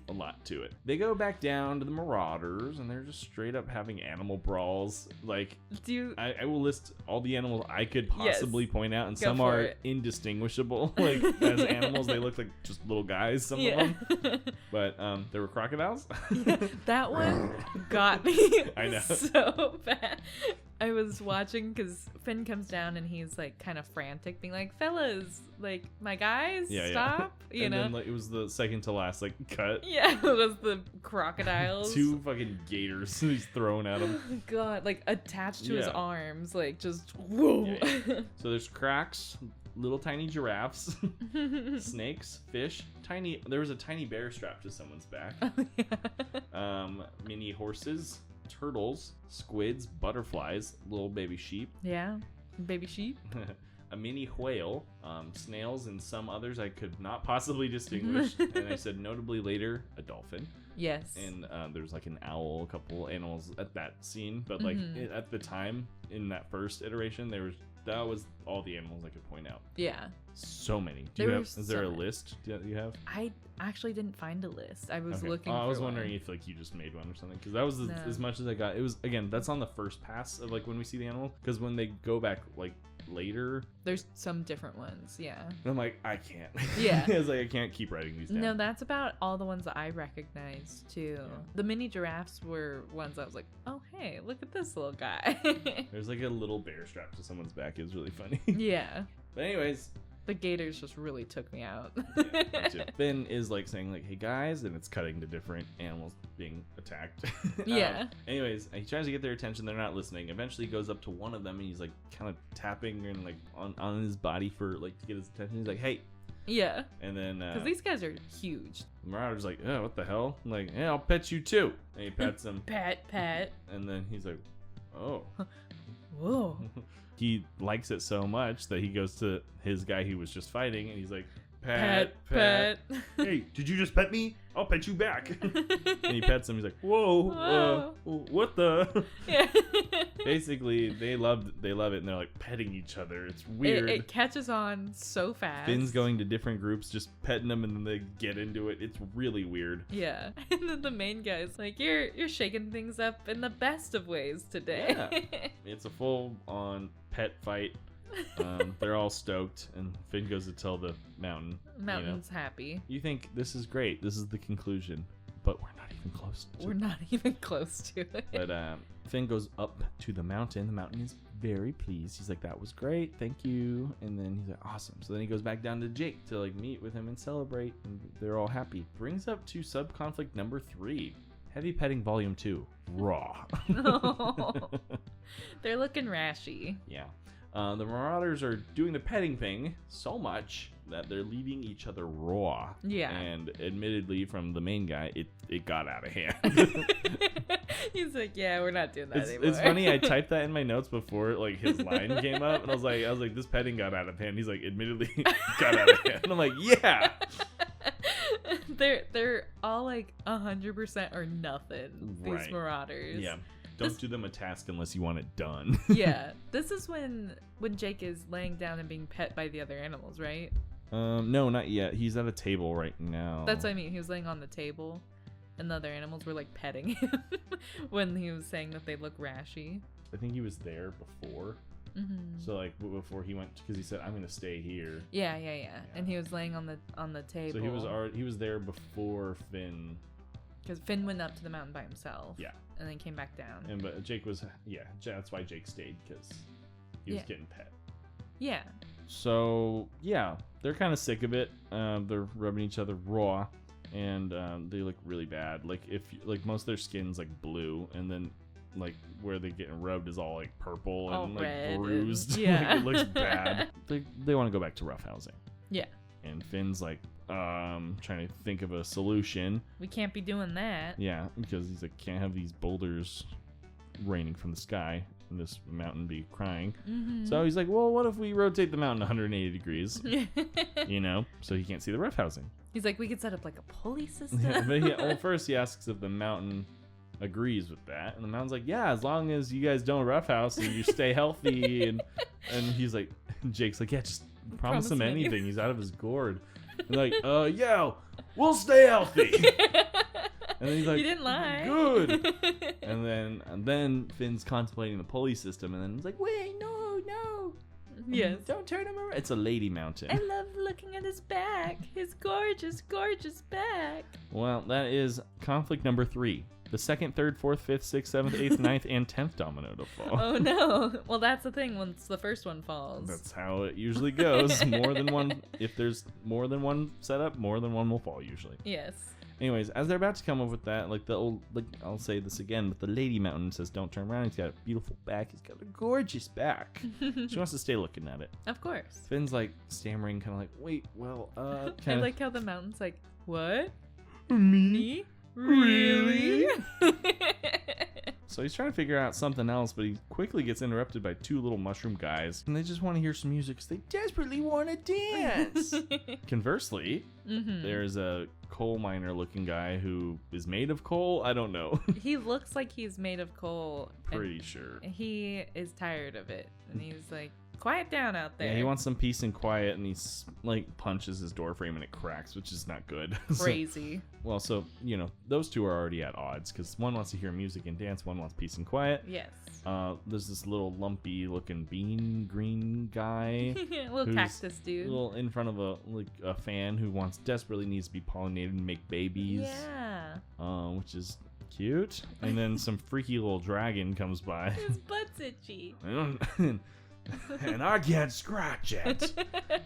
A lot to it. They go back down to the Marauders, and they're just straight up having animal brawls. Like, Do you... I will list all the animals I could possibly point out, and Go some for are it. indistinguishable. Like, as animals, they look like just little guys, some of them. But there were crocodiles. That one got me I know. so bad. I was watching because Finn comes down and he's like kind of frantic, being like, fellas, like, my guys, stop, you and know? then like, it was the second to last like cut. Yeah, it was the crocodiles. 2 fucking gators he's throwing at him. God, like attached to his Yeah. arms, like just whoa. Yeah. So there's cracks, little tiny giraffes, snakes, fish, tiny. There was a tiny bear strapped to someone's back. Mini horses, turtles, squids, butterflies, little baby sheep, Yeah, baby sheep. a mini whale, snails, and some others I could not possibly distinguish. And I said notably later, a dolphin. Yes. And there's like an owl, a couple animals at that scene, but like at the time in that first iteration, that was all the animals I could point out. Yeah. So many. There were Is there so a many. list that you have? I actually didn't find a list. I was Okay. looking. I for was one. wondering if like you just made one or something, because that was No. as much as I got. It was, again, that's on the first pass of like when we see the animal, because when they go back like later, There's some different ones. Yeah. I'm like, I can't. Yeah. It's like I can't keep writing these down. No, that's about all the ones that I recognized too. The mini giraffes were ones I was like, oh hey, look at this little guy. There's like a little bear strapped to someone's back. It was really funny. Yeah. But anyways, The gators just really took me out. yeah, me too. Finn is like saying like, hey guys, and it's cutting to different animals being attacked. Yeah. Anyways, he tries to get their attention. They're not listening. Eventually he goes up to one of them and he's like kind of tapping and like on his body for like to get his attention. He's like, hey. Yeah. And then Because these guys are huge. Marauder's like, oh, what the hell? I'm like, yeah, I'll pet you too. And he pets him. Pet. And then he's like, oh. Whoa. He likes it so much that he goes to his guy he was just fighting and he's like, Pet. Hey, did you just pet me? I'll pet you back. And he pets him. He's like, whoa, Whoa. what the? Yeah. Basically, they love it, and they're like petting each other. It's weird. It catches on so fast. Finn's going to different groups, just petting them, and then they get into it. It's really weird. Yeah, and then the main guy's like, "You're shaking things up in the best of ways today." Yeah. It's a full-on pet fight. They're all stoked, and Finn goes to tell the mountain. Mountain's happy. You think this is great? This is the conclusion, but we're not even close. We're not even close to it. But Finn goes up to the mountain. The mountain is very pleased. He's like, "That was great, thank you." And then he's like, "Awesome." So then he goes back down to Jake to like meet with him and celebrate, and they're all happy. Brings up to sub-conflict number 3. Heavy Petting Volume 2. Raw. They're looking rashy. Yeah. The Marauders are doing the petting thing so much that they're leaving each other raw. Yeah. And admittedly, from the main guy, it got out of hand. He's like, "Yeah, we're not doing that anymore." It's funny. I typed that in my notes before like his line came up, and I was like, "This petting got out of hand." He's like, "Admittedly, got out of hand." And I'm like, "Yeah." They're all like 100% or nothing. These Right. Marauders. Yeah. Don't do them a task unless you want it done. Yeah. This is when Jake is laying down and being pet by the other animals, right? No, not yet. He's at a table right now. That's what I mean. He was laying on the table, and the other animals were like petting him when he was saying that they look rashy. I think he was there before. Mm-hmm. So like before he went, because he said, "I'm gonna stay here." Yeah. And he was laying on the table. So he was there before Finn. Because Finn went up to the mountain by himself. Yeah. And then came back down. But Jake was, that's why Jake stayed, because he was getting pet. Yeah. So yeah, they're kind of sick of it. They're rubbing each other raw, and they look really bad. Like most of their skin's like blue, and then like where they're getting rubbed is all like purple and all like red bruised. And, yeah. Like, it looks bad. They want to go back to roughhousing. Yeah. And Finn's like trying to think of a solution. We can't be doing that. Yeah, because he's like, can't have these boulders raining from the sky and this mountain be crying. Mm-hmm. So he's like, well, what if we rotate the mountain 180 degrees? So he can't see the roughhousing. He's like, we could set up like a pulley system. But first he asks if the mountain agrees with that, and the mountain's like, yeah, as long as you guys don't roughhouse and you stay healthy. and he's like, Jake's like, yeah, just promise him anything. He's out of his gourd. And like, yeah, we'll stay healthy. And then he's like, you didn't lie. Good. and then Finn's contemplating the pulley system, and then he's like, wait, no. Yes. Don't turn him around. It's a lady mountain. I love looking at his back. His gorgeous, gorgeous back. Well, that is conflict number 3. The 2nd, 3rd, 4th, 5th, 6th, 7th, 8th, 9th, and 10th domino to fall. Oh no. Well, that's the thing once the first one falls. That's how it usually goes. More than one. If there's more than one setup, more than one will fall usually. Yes. Anyways, as they're about to come up with that, like the old, like I'll say this again, but the lady mountain says, "Don't turn around." He's got a beautiful back. He's got a gorgeous back. She wants to stay looking at it. Of course. Finn's like stammering, kind of like, "Wait, well, I like how the mountain's like, what? me? Really? So he's trying to figure out something else, but he quickly gets interrupted by 2 little mushroom guys, and they just want to hear some music because they desperately want to dance. Conversely, there's a coal miner looking guy who is made of coal. I don't know. He looks like he's made of coal. Pretty sure. He is tired of it, and he's like, quiet down out there. Yeah, he wants some peace and quiet, and he's like punches his door frame and it cracks, which is not good. Crazy. So those 2 are already at odds because one wants to hear music and dance, one wants peace and quiet. Yes. There's this little lumpy looking bean green guy, little cactus dude, little in front of a fan who desperately needs to be pollinated and make babies. Yeah. Which is cute. And then some freaky little dragon comes by. His butt's itchy. And I can't scratch it.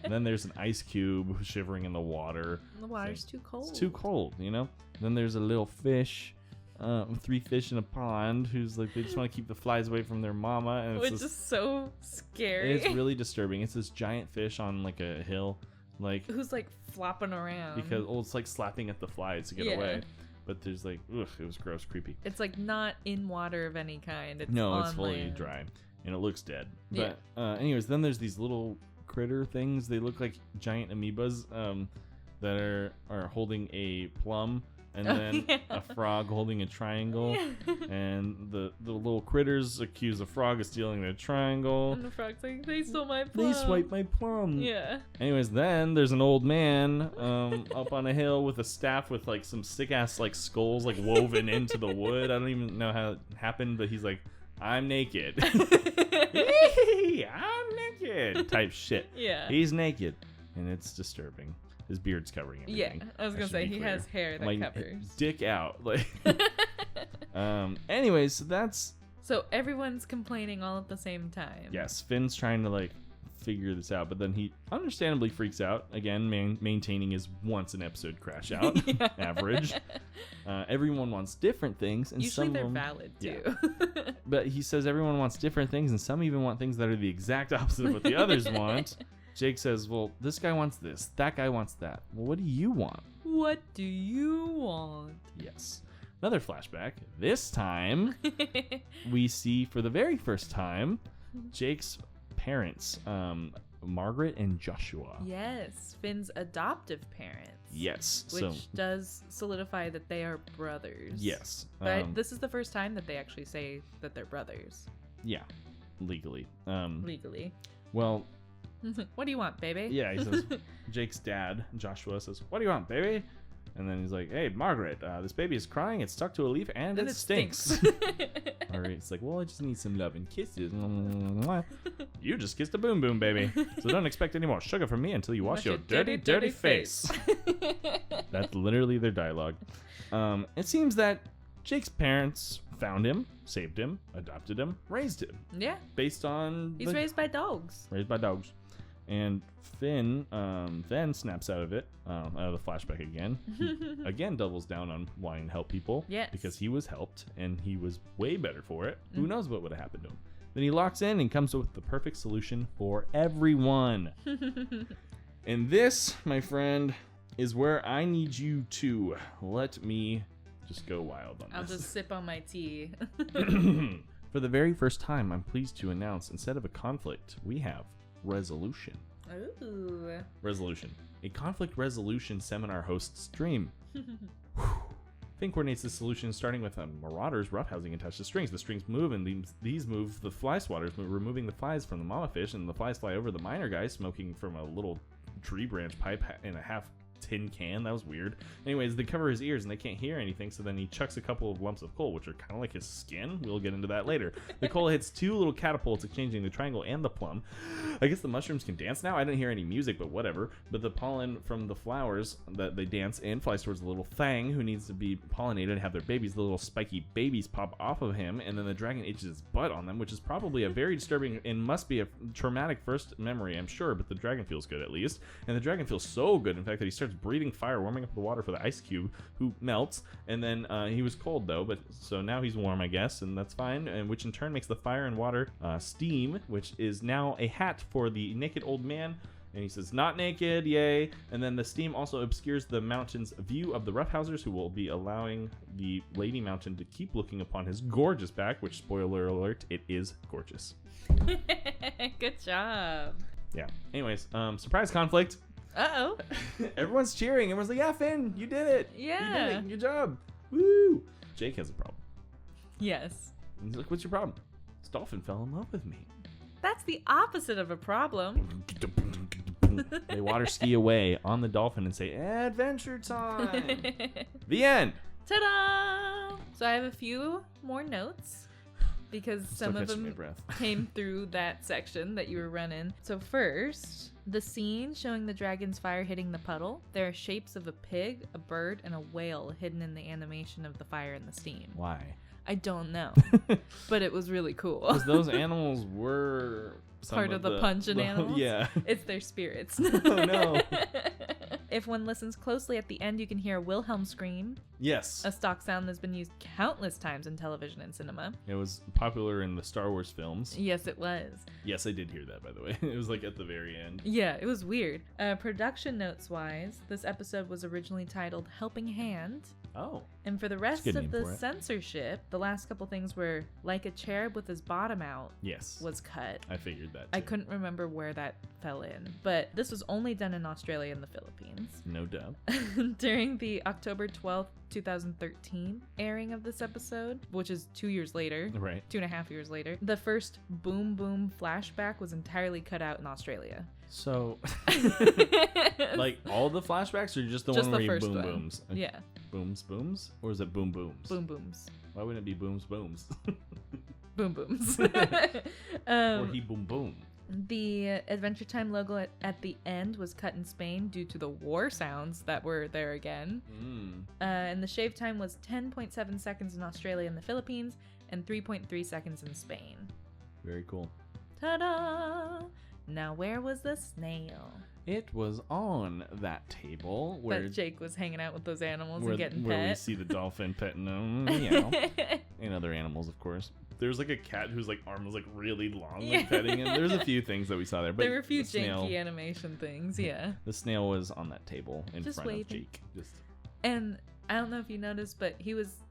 And then there's an ice cube shivering in the water. The water's too cold. It's too cold, Then there's a little fish, 3 fish in a pond who's like, they just want to keep the flies away from their mama. And Which is so scary. It's really disturbing. It's this giant fish on like a hill, like who's like flopping around because it's like slapping at the flies to get away. But there's like, it was gross, creepy. It's like not in water of any kind. It's it's fully land. dry. And it looks dead. But anyways, then there's these little critter things. They look like giant amoebas that are holding a plum and then a frog holding a triangle, and the little critters accuse the frog of stealing their triangle. And the frog's like, they stole my plum. They swiped my plum. Yeah. Anyways, then there's an old man up on a hill with a staff with like some sick ass like skulls like woven into the wood. I don't even know how it happened, but he's like, I'm naked. I'm naked type shit. Yeah. He's naked, and it's disturbing. His beard's covering everything. Yeah, I was gonna should say be he clear. has hair that like, covers. Dick out. Like. Anyways, so that's So everyone's complaining all at the same time. yes. Finn's trying to like figure this out, but then he understandably freaks out again, maintaining his once an episode crash out average. Everyone wants different things, and Usually some they're of them, valid too. but he says everyone wants different things, and some even want things that are the exact opposite of what the others want. Jake says, well, this guy wants this, that guy wants that. Well, what do you want? What do you want? Yes. Another flashback. This time, we see for the very first time Jake's parents, Margaret and Joshua. Yes, Finn's adoptive parents. Yes. Which So does solidify that they are brothers. yes. But this is the first time that they actually say that they're brothers. Yeah. Legally. Legally. Well, What do you want, baby? yeah. He says Jake's dad, Joshua, says, "What do you want, baby?" And then he's like, "Hey, Margaret, this baby is crying. It's stuck to a leaf, and And it stinks." All right, it's like, well, I just need some love and kisses. You just kissed a boom boom, baby. So don't expect any more sugar from me until you wash your dirty, dirty face. That's literally their dialogue. It seems that Jake's parents found him, saved him, adopted him, raised him, Yeah, based on he's raised by dogs. raised by dogs. And Finn then snaps out of it, out of the flashback again. He again doubles down on wanting to help people. Yes. Because he was helped and he was way better for it. Who knows what would have happened to him? Then he locks in and comes up with the perfect solution for everyone. And this, my friend, is where I need you to let me just go wild on I'll this. just sip on my tea. For the very first time, I'm pleased to announce instead of a conflict, we have resolution. Ooh. Resolution. A conflict resolution seminar host stream. Finn coordinates the solution starting with marauders roughhousing attached to strings. The strings move, and these move the fly swatters, removing the flies from the mama fish, and the flies fly over the miner guy smoking from a little tree branch pipe in a half tin can. That was weird. Anyways, they cover his ears and they can't hear anything, so then he chucks a couple of lumps of coal, which are kind of like his skin. We'll get into that later. The coal hits two little catapults, exchanging the triangle and the plum. I guess the mushrooms can dance now. I didn't hear any music, but whatever. But the pollen from the flowers that they dance in flies towards the little Fang, who needs to be pollinated and have their babies. The little spiky babies pop off of him, and then the dragon itches its butt on them, which is probably a very disturbing and must be a traumatic first memory, I'm sure, but the dragon feels good at least. And the dragon feels so good, in fact, that he starts breathing fire, warming up the water for the ice cube, who melts. And then he was cold though, but so now he's warm, I guess, and that's fine. And which in turn makes the fire and water steam, which is now a hat for the naked old man. And he says, "Not naked, yay!" And then the steam also obscures the mountain's view of the roughhousers, who will be allowing the lady mountain to keep looking upon his gorgeous back. Which, spoiler alert, it is gorgeous. Good job. Yeah. Anyways, surprise conflict. Uh-oh. Everyone's cheering. Everyone's like, "Yeah, Finn, you did it. Yeah. You did it. Good job. Woo!" Jake has a problem. Yes. And he's like, "What's your problem?" "This dolphin fell in love with me." That's the opposite of a problem. They water ski away on the dolphin and say, "Adventure time." The end. Ta-da! So I have a few more notes because Still some of catching my them breath. came through that section that you were running. So first, the scene showing the dragon's fire hitting the puddle. There are shapes of a pig, a bird, and a whale hidden in the animation of the fire and the steam. Why? I don't know, but it was really cool. Because those animals were Part of the Punch-In animals? Yeah. It's their spirits. Oh no. If one listens closely at the end, you can hear a Wilhelm scream, Yes. a stock sound that's been used countless times in television and cinema. It was popular in the Star Wars films. Yes, it was. Yes, I did hear that, by the way. It was like at the very end. Yeah, it was weird. Production notes wise, this episode was originally titled Helping Hand. Oh. And for the a rest good of name the for it. censorship, the last couple things were like a cherub with his bottom out Yes. was cut. I figured that. I too. couldn't remember where that fell in, but this was only done in Australia and the Philippines. Philippines. No doubt. During the October 12th, 2013 airing of this episode, which is 2 years later, Right. 2.5 years later, the first Boom Boom flashback was entirely cut out in Australia. So, like all the flashbacks, or just the Just one the where he first boom one. booms? Yeah, Booms, or is it boom booms? Boom Booms. Why wouldn't it be booms? Boom Booms. Or he boom boom. The Adventure Time logo at the end was cut in Spain due to the war sounds that were there again. And the shave time was 10.7 seconds in Australia and the Philippines, and 3.3 seconds in Spain. Very cool. Ta-da! Now where was the snail? It was on that table where But Jake was hanging out with those animals and getting where we pet. see the dolphin petting them, and other animals, of course. There's like a cat whose like arm was like really long, like petting him. There's a few things that we saw there, but There were a few the snail, janky animation things, yeah. The snail was on that table in Just front of waving. Jake. Just And I don't know if you noticed, but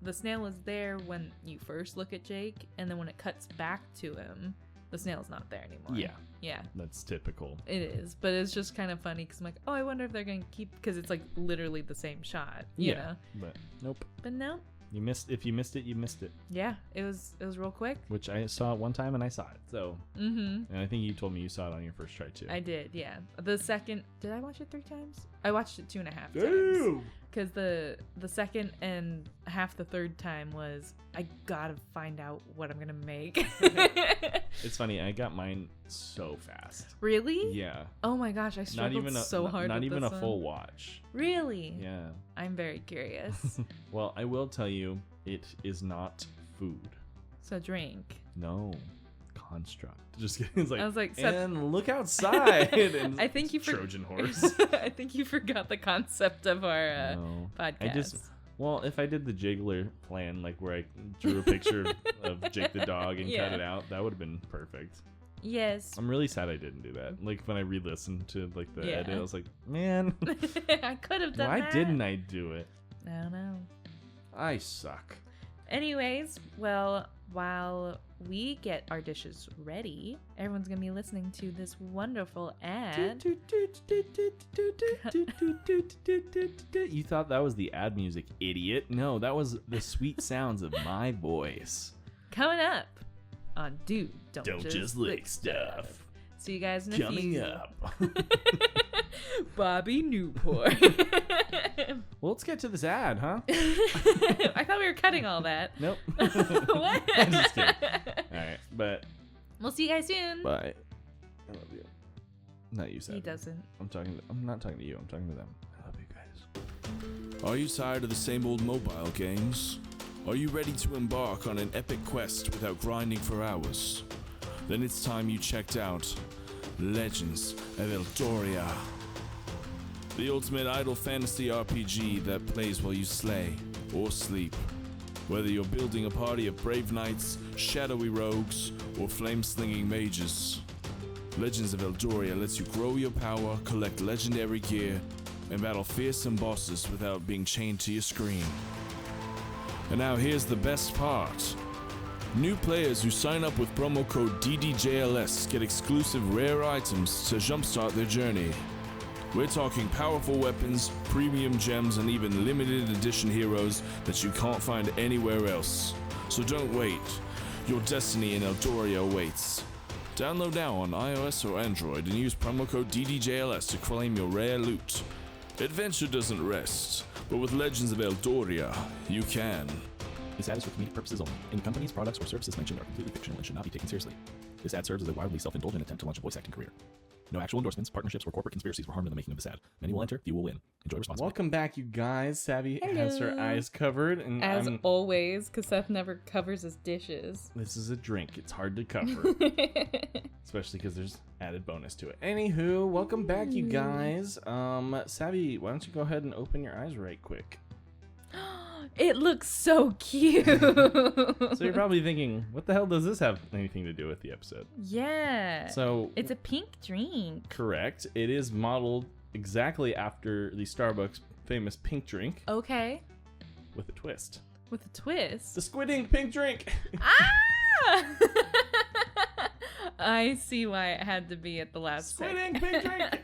the snail was there when you first look at Jake, and then when it cuts back to him, the snail's not there anymore. yeah, Yeah. that's typical. It is, but it's just kind of funny because I'm like, oh, I wonder if they're going to keep, because it's like literally the same shot, you know? But nope. But no. If you missed it, you missed it. Yeah, it was real quick. Which I saw it one time and I saw it. So, and I think you told me you saw it on your first try too. I did, yeah. The second, did I watch it 3 times? I watched it 2.5 times. Because the second and half the third time was, I gotta find out what I'm gonna make. It's funny. I got mine so fast. Really? Yeah. Oh my gosh, I Not struggled even so hard Not with even this a one. full watch. Really? Yeah. I'm very curious. Well, I will tell you, it is not food. So drink. No. Construct. Just kidding. It's like, I was like, Seth- and look outside. And I think you Trojan horse. I think you forgot the concept of our No. podcast. Well, if I did the jiggler plan, like where I drew a picture of Jake the dog and cut Yeah. it out, that would have been perfect. Yes. I'm really sad I didn't do that. Like when I re-listened to like the Yeah. edit, I was like, man, I could have done why that. didn't I do it? I don't know. I suck. Anyways, well, while we get our dishes ready, everyone's gonna be listening to this wonderful ad. You thought that was the ad music, idiot. No, that was the sweet sounds of my voice. Coming up on Dude, Don't Don't just lick stuff. See you guys in a Coming few. up. Bobby Newport. Well, let's get to this ad, huh? I thought we were cutting all that. Nope. What? I'm just kidding. All right, but We'll see you guys soon. bye. I love you. Not you, Sam. He doesn't. I'm not talking to you. I'm talking to them. I love you guys. Are you tired of the same old mobile games? Are you ready to embark on an epic quest without grinding for hours? Then it's time you checked out Legends of Eldoria. The ultimate idle fantasy RPG that plays while you slay or sleep. Whether you're building a party of brave knights, shadowy rogues, or flame-slinging mages, Legends of Eldoria lets you grow your power, collect legendary gear, and battle fearsome bosses without being chained to your screen. And now here's the best part. New players who sign up with promo code DDJLS get exclusive rare items to jumpstart their journey. We're talking powerful weapons, premium gems, and even limited edition heroes that you can't find anywhere else. So don't wait. Your destiny in Eldoria awaits. Download now on iOS or Android and use promo code DDJLS to claim your rare loot. Adventure doesn't rest, but with Legends of Eldoria, you can. This ad is for comedic purposes only. Any companies, products, or services mentioned are completely fictional and should not be taken seriously. This ad serves as a wildly self-indulgent attempt to launch a voice acting career. No actual endorsements, partnerships, or corporate conspiracies were harmed in the making of this ad. Many will enter, few will win. Enjoy responsibly. Welcome back, you guys. Savvy has her Hello. eyes covered, and As always, because Seth never covers his dishes. this is a drink. It's hard to cover, especially because there's added bonus to it. Anywho, welcome back, you guys. Savvy, why don't you go ahead and open your eyes right quick? It looks so cute. So you're probably thinking, what the hell does this have anything to do with the episode? Yeah. So It's a pink drink. correct. It is modeled exactly after the Starbucks famous pink drink Okay. with a twist. With a twist. The Squid Ink pink drink. Ah! I see why it had to be at the last Squid second. Ink pink drink.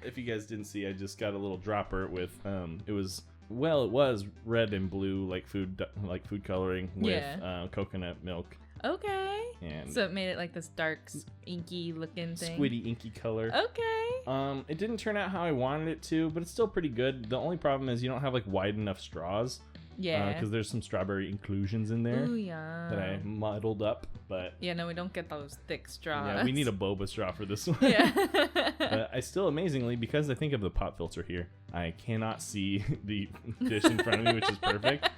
if you guys didn't see, I just got a little dropper with it was red and blue like food coloring with coconut milk. Okay. And So it made it like this dark, inky looking thing. squiddy inky color. Okay. It didn't turn out how I wanted it to, but it's still pretty good. The only problem is you don't have like wide enough straws. Yeah. Because there's some strawberry inclusions in there Ooh, yeah. that I muddled up, but Yeah, no, we don't get those thick straws. yeah, we need a boba straw for this one. Yeah. But I still, amazingly, because I think of the pop filter here, I cannot see the dish in front of me, which is perfect.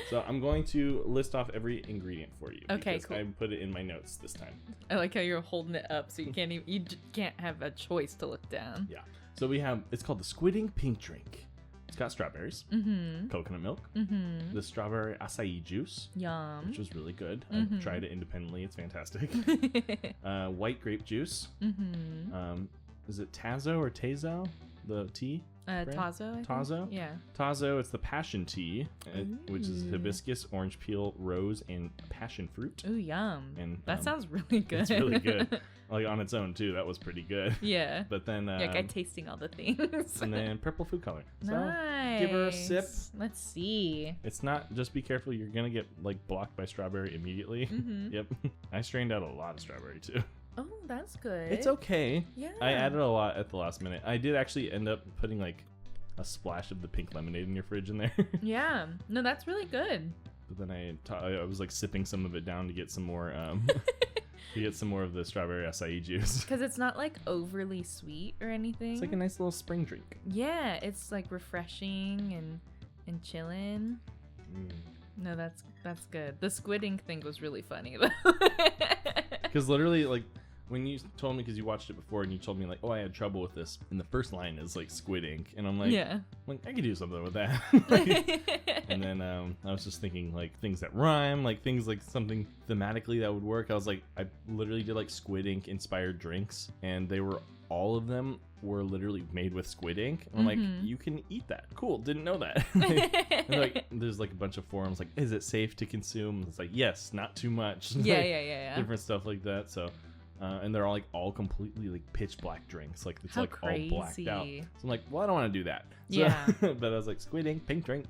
So I'm going to list off every ingredient for you. Okay, because cool. I put it in my notes this time. I like how you're holding it up so you can't even, can't have a choice to look down. Yeah. So we have, it's called the Squid Ink Pink Drink. It's got strawberries, coconut milk, the strawberry acai juice, Yum. which was really good. I tried it independently. It's fantastic. White grape juice. Is it Tazo or Tazo? The tea? brand? Tazo, I think? Tazo? Yeah. Tazo, it's the passion tea, which is hibiscus, orange peel, rose, and passion fruit. Ooh, yum. And that sounds really good. It's really good. Like on its own too, that was pretty good. Yeah. But then Yeah, I'm tasting all the things. and then purple food color. So Nice. give her a sip. Let's see. It's not, just be careful, you're gonna get like blocked by strawberry immediately. Yep. I strained out a lot of strawberry too. Oh, that's good. It's okay. Yeah. I added a lot at the last minute. I did actually end up putting like a splash of the pink lemonade in your fridge in there. Yeah. No, that's really good. But then I was like sipping some of it down to get some more to get some more of the strawberry acai juice. Because it's not like overly sweet or anything. It's like a nice little spring drink. Yeah, it's like refreshing and chilling. No, that's good. The squid ink thing was really funny though. Because literally, like, when you told me, because you watched it before, and you told me like, oh, I had trouble with this, and the first line is like squid ink, and I'm like, Yeah. I could do something with that. And then I was just thinking like things that rhyme, like things like something thematically that would work. I was like, I literally did like squid ink inspired drinks, and all of them were literally made with squid ink. And I'm like, you can eat that. Cool, didn't know that. And like, there's like a bunch of forums like, is it safe to consume? It's like, yes, not too much. Yeah, Like, yeah. different stuff like that. So and they're all completely like pitch black drinks, like it's How like all blacked out. crazy. So I'm like, well, I don't want to do that. So, Yeah. But I was like, squid ink, pink drink.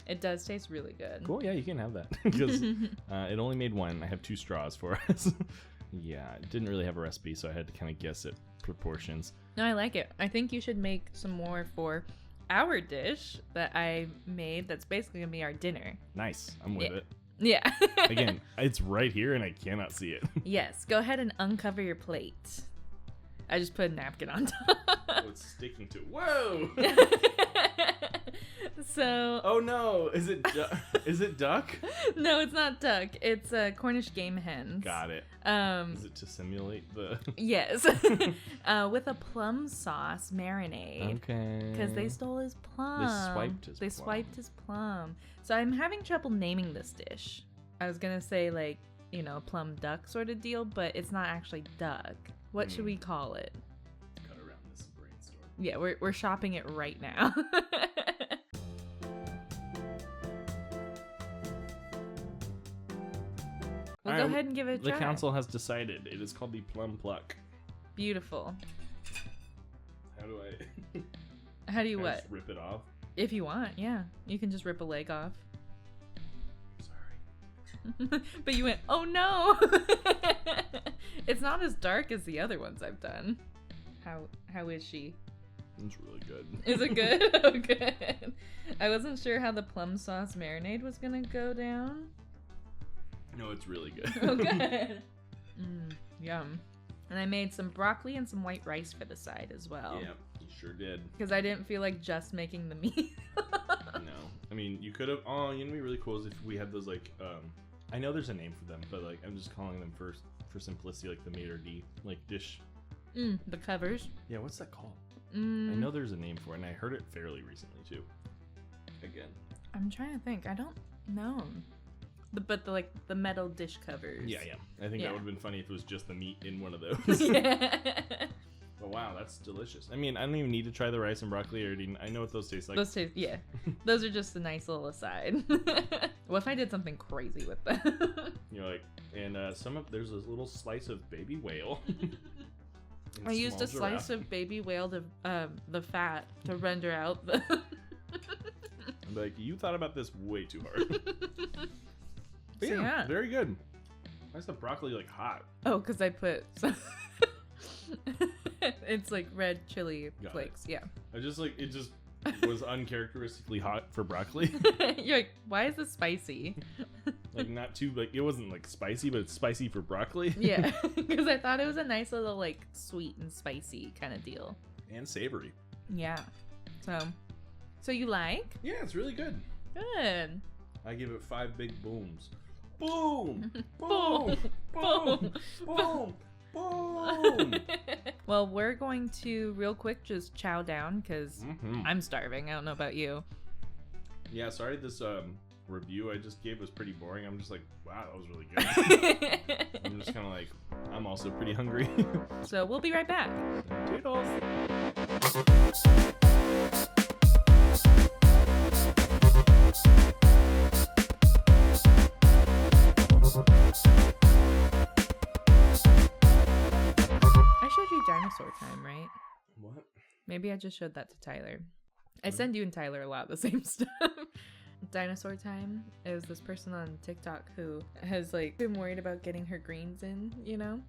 It does taste really good. Cool, yeah, you can have that. Because it only made one. I have 2 straws for us. Yeah, it didn't really have a recipe, so I had to kind of guess at proportions. No, I like it. I think you should make some more for our dish that I made that's basically going to be our dinner. Nice, I'm with it. Yeah. Again, it's right here and I cannot see it. Yes, go ahead and uncover your plate. I just put a napkin on top. Oh, it's sticking to. Whoa! So. Oh no! Is it duck? No, it's not duck. It's Cornish game hens. Got it. Is it to simulate the? Yes. With a plum sauce marinade. Okay. Because they stole his plum. They swiped his plum. So I'm having trouble naming this dish. I was gonna say like, plum duck sort of deal, but it's not actually duck. What should we call it? Cut around this brainstorm. Yeah, we're shopping it right now. Well, go ahead and give it a try. The council has decided it is called the plum pluck. Beautiful. How do I? How do you Can I what? just rip it off? If you want, yeah. You can just rip a leg off. Sorry. But you went, oh no! It's not as dark as the other ones I've done. How is she? It's really good. Is it good? Oh, good. I wasn't sure how the plum sauce marinade was gonna go down. No, it's really good. Oh, good. Yum. And I made some broccoli and some white rice for the side as well. Yeah, you sure did. Because I didn't feel like just making the meat. No. I mean, you could have. Oh, you know, it'd be really cool is if we had those like. I know there's a name for them, but like I'm just calling them for simplicity, like the maitre d' like dish. The covers. Yeah, what's that called? I know there's a name for it, and I heard it fairly recently too. Again. I'm trying to think. I don't know. But the metal dish covers. Yeah. I think Yeah. that would have been funny if it was just the meat in one of those. Yeah. But wow, that's delicious. I mean, I don't even need to try the rice and broccoli. I know what those taste like. Those taste, yeah. Those are just a nice little aside. What if I did something crazy with them? You're like, and there's a little slice of baby whale. I used a slice of baby whale to the fat to render out the. I'm like, you thought about this way too hard. So, Damn, yeah. very good. Why is the broccoli like hot? Oh, because I put some. It's like red chili Got flakes. Yeah. I just like it just was uncharacteristically hot for broccoli. You're like, why is this spicy? Like not too like it wasn't like spicy, but it's spicy for broccoli. Yeah, because I thought it was a nice little like sweet and spicy kind of deal. And savory. Yeah. So you like? Yeah, it's really good. Good. I give it 5 big booms. Boom! Boom! Boom! Boom! Boom! Well, we're going to real quick just chow down because Mhm. I'm starving. I don't know about you. Yeah, sorry this review I just gave was pretty boring. I'm just like, wow, that was really good. I'm just kind of like, I'm also pretty hungry. So we'll be right back. Toodles! I showed you Dinosaur Time, right? What? Maybe I just showed that to Tyler. I send you and Tyler a lot of the same stuff. Dinosaur Time is this person on TikTok who has like been worried about getting her greens in, you know?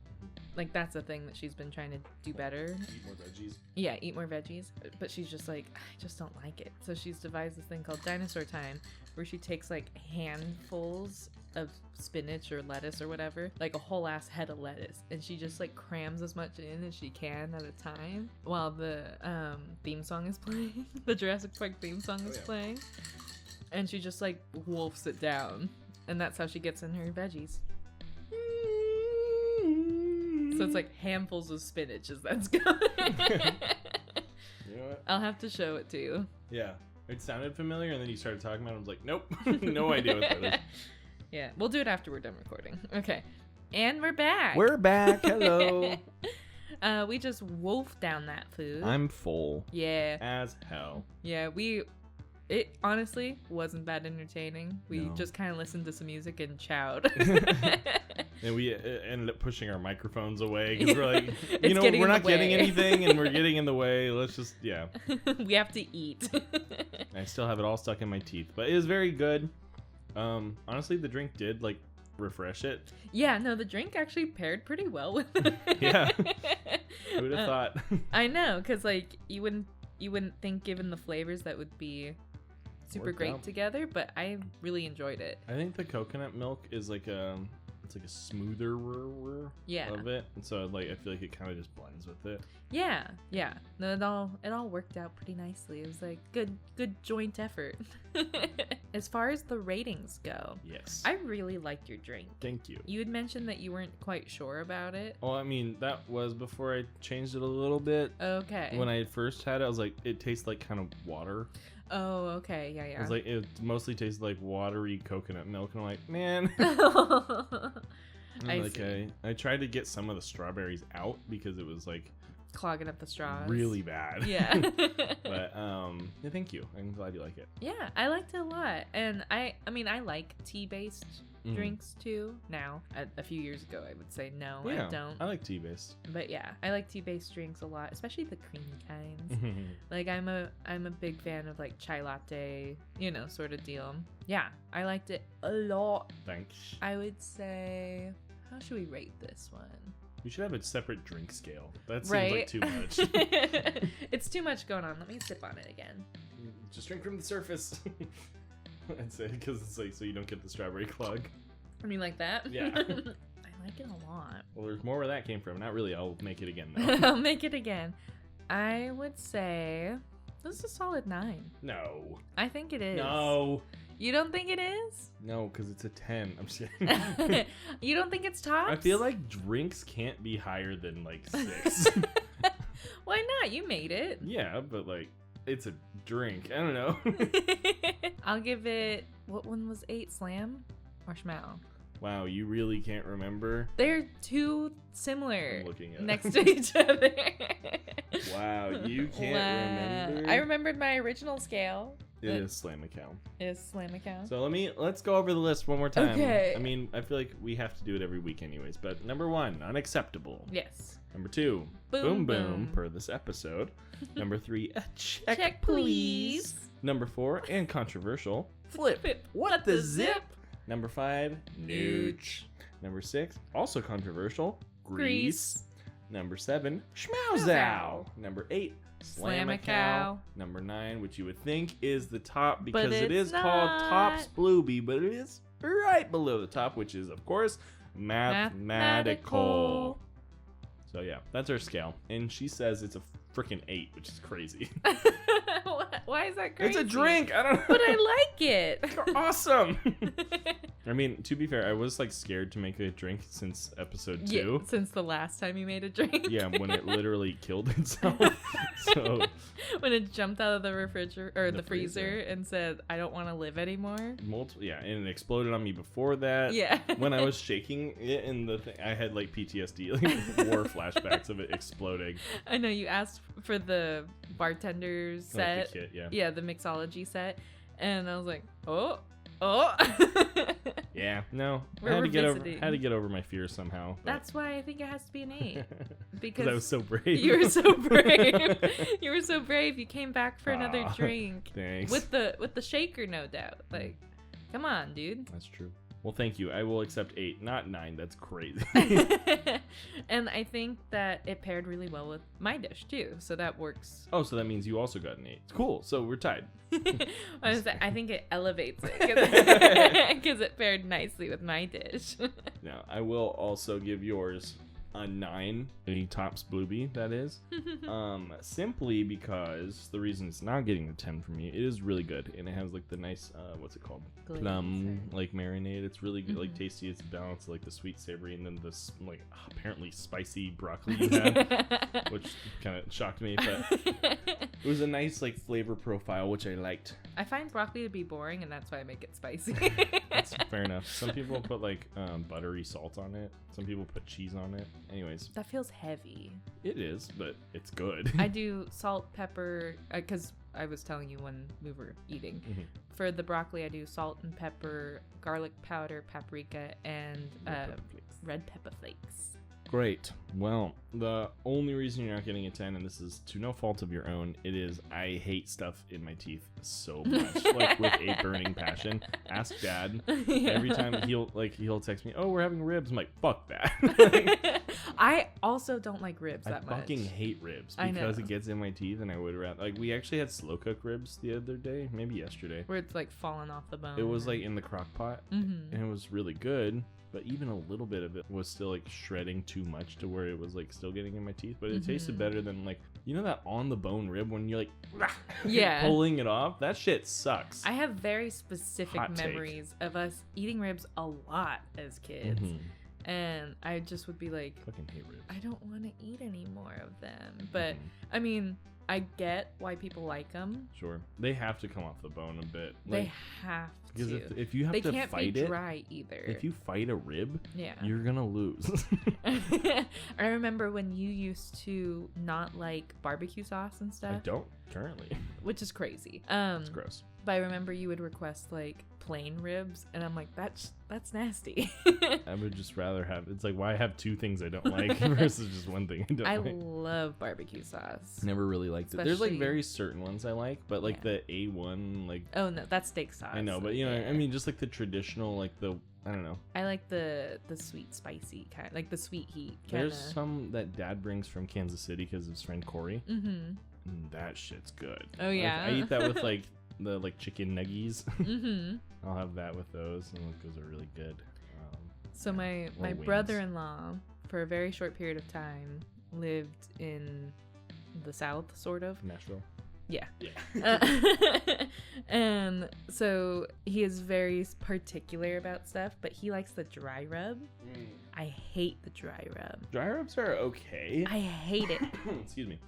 Like that's a thing that she's been trying to do better. Eat more veggies. Yeah, eat more veggies. But she's just like, I just don't like it. So she's devised this thing called Dinosaur Time where she takes like handfuls of spinach or lettuce or whatever, like a whole ass head of lettuce, and she just like crams as much in as she can at a time while the theme song is playing. The Jurassic Park theme song is playing. And she just like wolfs it down. And that's how she gets in her veggies. So it's like handfuls of spinach as that's going. You know what? I'll have to show it to you. Yeah. It sounded familiar, and then you started talking about it. I was like, nope. No idea what that is. Yeah, we'll do it after we're done recording. Okay. And we're back. We're back. Hello. We just wolfed down that food. I'm full Yeah. as hell. Yeah, it honestly wasn't that entertaining. We No. just kind of listened to some music and chowed. And we ended up pushing our microphones away because we're like, It's getting we're in the not getting way. anything and we're getting in the way. Let's just, yeah. We have to eat. I still have it all stuck in my teeth, but it is very good. Honestly, the drink did like refresh it. Yeah, no, the drink actually paired pretty well with it. Yeah. Who would have thought? I know, because like you wouldn't think given the flavors that would be super Worked great out. together, but I really enjoyed it. I think the coconut milk is like it's like a smoother Yeah. of it, and so like I feel like it kind of just blends with it. Yeah. No, it all worked out pretty nicely. It was like good joint effort. As far as the ratings go, Yes. I really liked your drink. Thank you. You had mentioned that you weren't quite sure about it. Well, I mean, that was before I changed it a little bit. Okay. When I first had it, I was like, it tastes like kind of water. Oh, okay. Yeah. I was like, it mostly tasted like watery coconut milk, and I'm like, man. I Like see. I tried to get some of the strawberries out because it was like Clogging up the straws. really bad. Yeah. But yeah, thank you. I'm glad you like it. Yeah, I liked it a lot. And I mean, I like tea-based Mhm. drinks too now. A few years ago, I would say no, Yeah, I don't. I like tea based. But yeah, I like tea-based drinks a lot, especially the creamy kinds. Like I'm a big fan of like chai latte, sort of deal. Yeah, I liked it a lot. Thanks. I would say, how should we rate this one? We should have a separate drink scale. That seems Right? like too much. It's too much going on. Let me sip on it again. Just drink from the surface. I'd say because it's like so you don't get the strawberry clog. I mean, like that? Yeah. I like it a lot. Well, there's more where that came from. Not really. I'll make it again though. I'll make it again. I would say this is a solid 9. No. I think it is. No. You don't think it is? No, because it's a 10. I'm just kidding. You don't think it's tops? I feel like drinks can't be higher than like 6. Why not? You made it. Yeah, but like it's a drink. I don't know. I'll give it. What one was 8? Slam or Schmal? Wow, you really can't remember? They're too similar I'm looking at next it. to each other. Wow, you can't remember? I remembered my original scale. It is Slam Account. Is Slam Account. So let's go over the list one more time. Okay. I mean, I feel like we have to do it every week anyways, but number 1, unacceptable. Yes. Number 2, Boom boom boom. per this episode. Number 3, a check, Check, please. please. Number 4, and controversial, Flip. what the zip? Number 5, nooch. Number 6, also controversial, grease. Number 7, schmauzow. Number 8, slam a cow. Number 9, which you would think is the top because it it's is called not. Tops Blueby, but it is right below the top, which is, of course, mathematical. So yeah, that's our scale. And she says it's a freaking 8, which is crazy. Why is that crazy? It's a drink. I don't know. But I like it. They're awesome. I mean, to be fair, I was like scared to make a drink since episode 2. Yeah, since the last time you made a drink. Yeah, when it literally killed itself. So when it jumped out of the refrigerator or the freezer. freezer and said, "I don't want to live anymore." yeah, and it exploded on me before that. Yeah. When I was shaking it in the thing, I had like PTSD, like war flashbacks of it exploding. I know you asked for the bartender's Like set. the kit, yeah. Yeah, the mixology set, and I was like, oh. Yeah, no. We're I had revisiting. to get over my fears somehow. but- That's why I think it has to be an 8 because I was so brave. you were so brave. You were so brave. You came back for another Aw, drink Thanks. with the shaker, no doubt. Like, come on, dude. That's true. Well, thank you. I will accept 8, not 9. That's crazy. And I think that it paired really well with my dish too, so that works. Oh, so that means you also got an 8. Cool. So we're tied. I think it elevates it because it paired nicely with my dish. Now, I will also give yours a 9, a Tops Blueby, that is. Simply because the reason it's not getting the 10 from me, it is really good, and it has like the nice, what's it called? Glaze Plum, or- like marinade. It's really good, like Mhm. tasty. It's balanced, like the sweet, savory, and then this like apparently spicy broccoli you had, which kind of shocked me, but it was a nice like flavor profile, which I liked. I find broccoli to be boring, and that's why I make it spicy. That's fair enough. Some people put like buttery salt on it. Some people put cheese on it. Anyways, That feels heavy. it is, but it's good. I do salt, pepper, because I was telling you when we were eating. Mhm. For the broccoli, I do salt and pepper, garlic powder, paprika, and red pepper flakes. Great. Well, the only reason you're not getting a 10, and this is to no fault of your own, it is I hate stuff in my teeth so much, like with a burning passion. Ask Dad. Every time he'll text me, "Oh, we're having ribs." I'm like, "Fuck that." I also don't like ribs I that much. fucking hate ribs I because know. it gets in my teeth, and I would rather like we actually had slow cook ribs the other day, maybe yesterday. Where it's like falling off the bone. It was like in the crock pot, Mm-hmm. and it was really good. But even a little bit of it was still like shredding too much to where it was like still getting in my teeth. But it tasted Mhm. better than like, you know, that on the bone rib when you're like Yeah. pulling it off. That shit sucks. I have very specific Hot take. memories of us eating ribs a lot as kids. Mhm. And I just would be like, Fucking hate ribs. I don't want to eat any more of them. But Mhm. I mean, I get why people like them. Sure, they have to come off the bone a bit. They have because to. if you have They to can't fight be it, dry either. if you fight a rib, yeah. you're gonna lose. I remember when you used to not like barbecue sauce and I stuff, don't currently. which is crazy. It's gross. But I remember you would request like plain ribs, and I'm like, that's nasty. I would just rather have. It's like, why have two things I don't like versus just one thing I don't I like. love barbecue sauce. Never really liked it. There's like Especially- very certain ones I like, but like Yeah. the A1, like Oh no, that's steak sauce. I know, but you know, Yeah. I mean, just like the traditional, like the I don't know. I like the sweet spicy kind, like the sweet heat kind There's some that Dad brings from Kansas City because of his friend Corey. Mm-hmm. And that shit's good. Oh, Like, yeah? I eat that with like the like chicken nuggies. Mm-hmm. I'll have that with those, and those are really good. So my wings. brother-in-law, for a very short period of time, lived in the South, sort of. Nashville. Yeah. Yeah. And so he is very particular about stuff, but he likes the dry rub. I hate the dry rub. Dry rubs are okay. I hate it. Excuse me.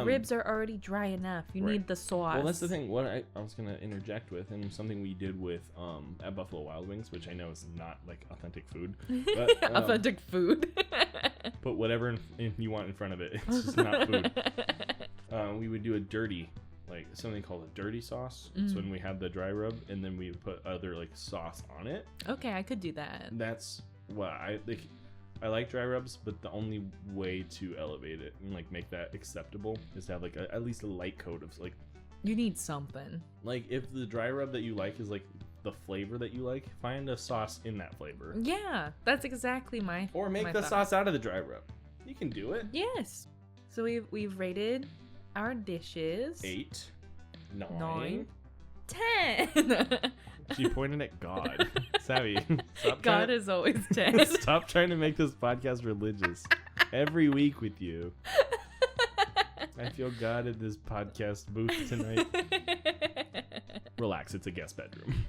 Ribs are already dry enough. You right. need the sauce. Well, that's the thing. What I was gonna interject with, and something we did with at Buffalo Wild Wings, which I know is not like authentic food, but Authentic food. put whatever you want in front of it. It's just not food. We would do a dirty, like something called a dirty sauce. It's when we had the dry rub, and then we would put other like sauce on it. Okay, I could do that. That's what I like. I like dry rubs, but the only way to elevate it and like make that acceptable is to have like at least a light coat of like. You need something. Like if the dry rub that you like is like the flavor that you like, find a sauce in that flavor. Yeah, that's exactly my. Or make my the thought. sauce out of the dry rub. You can do it. Yes. So we've rated our dishes. 8, 9, 9, 10. She pointed at God. Savvy. Stop God is always 10. Stop trying to make this podcast religious. Every week with you. I feel God in this podcast booth tonight. Relax, it's a guest bedroom.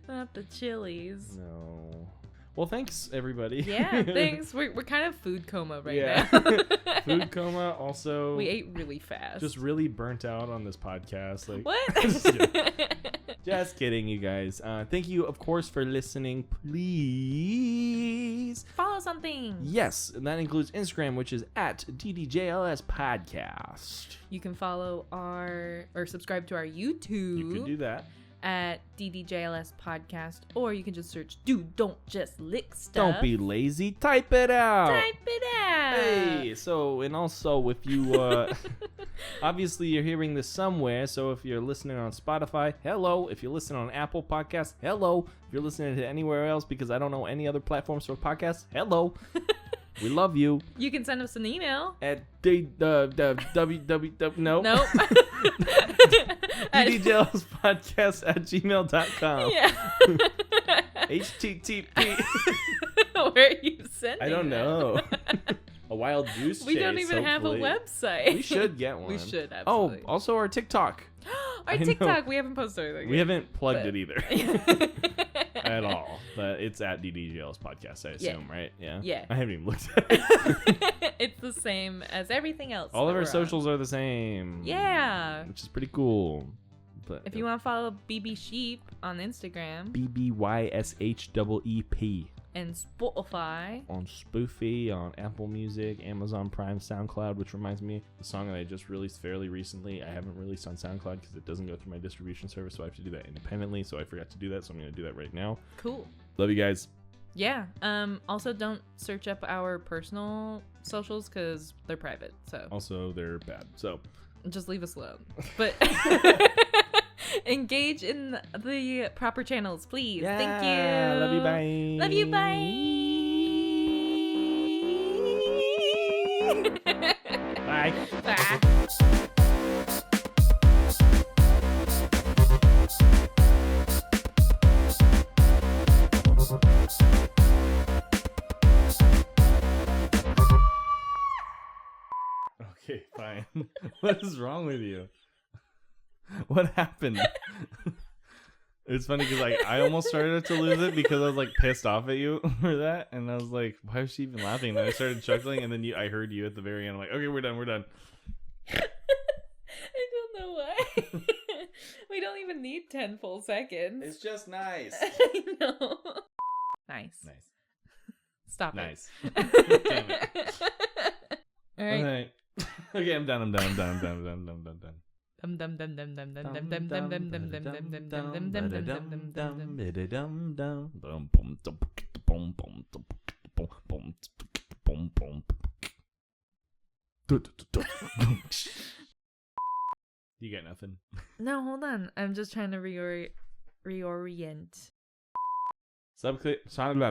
Not the Chili's. No. Well, thanks, everybody. Yeah, thanks. We're kind of food coma right Yeah. now. Food coma. Also, We ate really fast. just really burnt out on this podcast. Like, What? Just kidding. Just kidding, you guys. Thank you, of course, for listening. Please. Follow something. Yes, and that includes Instagram, which is at DDJLS Podcast. You can follow or subscribe to our YouTube. You could do that. At DDJLS Podcast, or you can just search "Dude, Don't Just Lick Stuff." Don't be lazy. Type it out. Type it out. Hey, so, and also if you, obviously you're hearing this somewhere, so if you're listening on Spotify, hello. If you're listening on Apple Podcasts, hello. If you're listening to anywhere else, because I don't know any other platforms for podcasts, hello. We love you. You can send us an email. At www, no. Nope. DDJLspodcast@gmail.com. Yeah. HTTP. Where are you sending? I don't that? know. A wild goose chase. We don't even hopefully. have a website. We should get one. We should, Oh, absolutely. also our TikTok. Our I know. TikTok, we haven't posted anything. We yet. haven't plugged but- it either at all. But it's at DDJL's podcast, I assume, right? Yeah. Yeah. I haven't even looked at it. It's the same as everything else. All that of our we're on. socials are the same. Yeah. Which is pretty cool. But If you want to follow BB Sheep on Instagram BBYSHEEP and Spotify, on Spoofy, on Apple Music, Amazon Prime, SoundCloud, which reminds me, the song that I just released fairly recently, I haven't released on SoundCloud because it doesn't go through my distribution service, so I have to do that independently, so I forgot to do that, so I'm going to do that right now. cool. Love you guys. Yeah. Also, don't search up our personal socials because they're private. So Also, they're bad, so just leave us alone. But engage in the proper channels, please. Thank you. Love you, bye. Love you, bye. Bye. Bye. Okay, fine. What is wrong with you? What happened? It's funny because like I almost started to lose it because I was like pissed off at you for that, and I was like, why is she even laughing? And then I started chuckling, and then I heard you at the very end. I'm like, okay, we're done. I don't know why. We don't even need 10 full seconds. It's just nice. I know. Nice. Nice. Stop Nice. it. Damn it. All All right. right. Okay, I'm done. Dum dum dum dum dum dum dum dum dum dum dum dum dum dum dum dum dum dum dum. You got nothing. No, hold on. I'm just trying to reorient. Blah,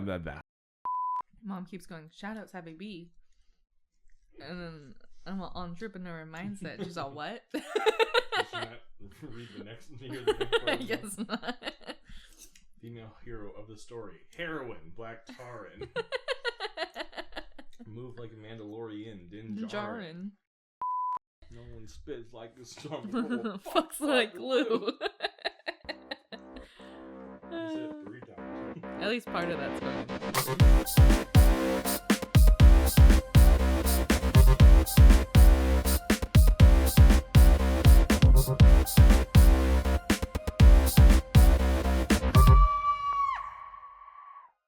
blah, blah. Mom keeps going, shout out Savvy B. And then I'm an entrepreneur mindset. She's all, what? Read the next part. I guess not. Female hero of the story. Heroine, Black Tarin. Move like a Mandalorian, Din Djarin. Jarin. No one spits like a storm. Fucks like glue. I said it 3 times. At least part of that's going.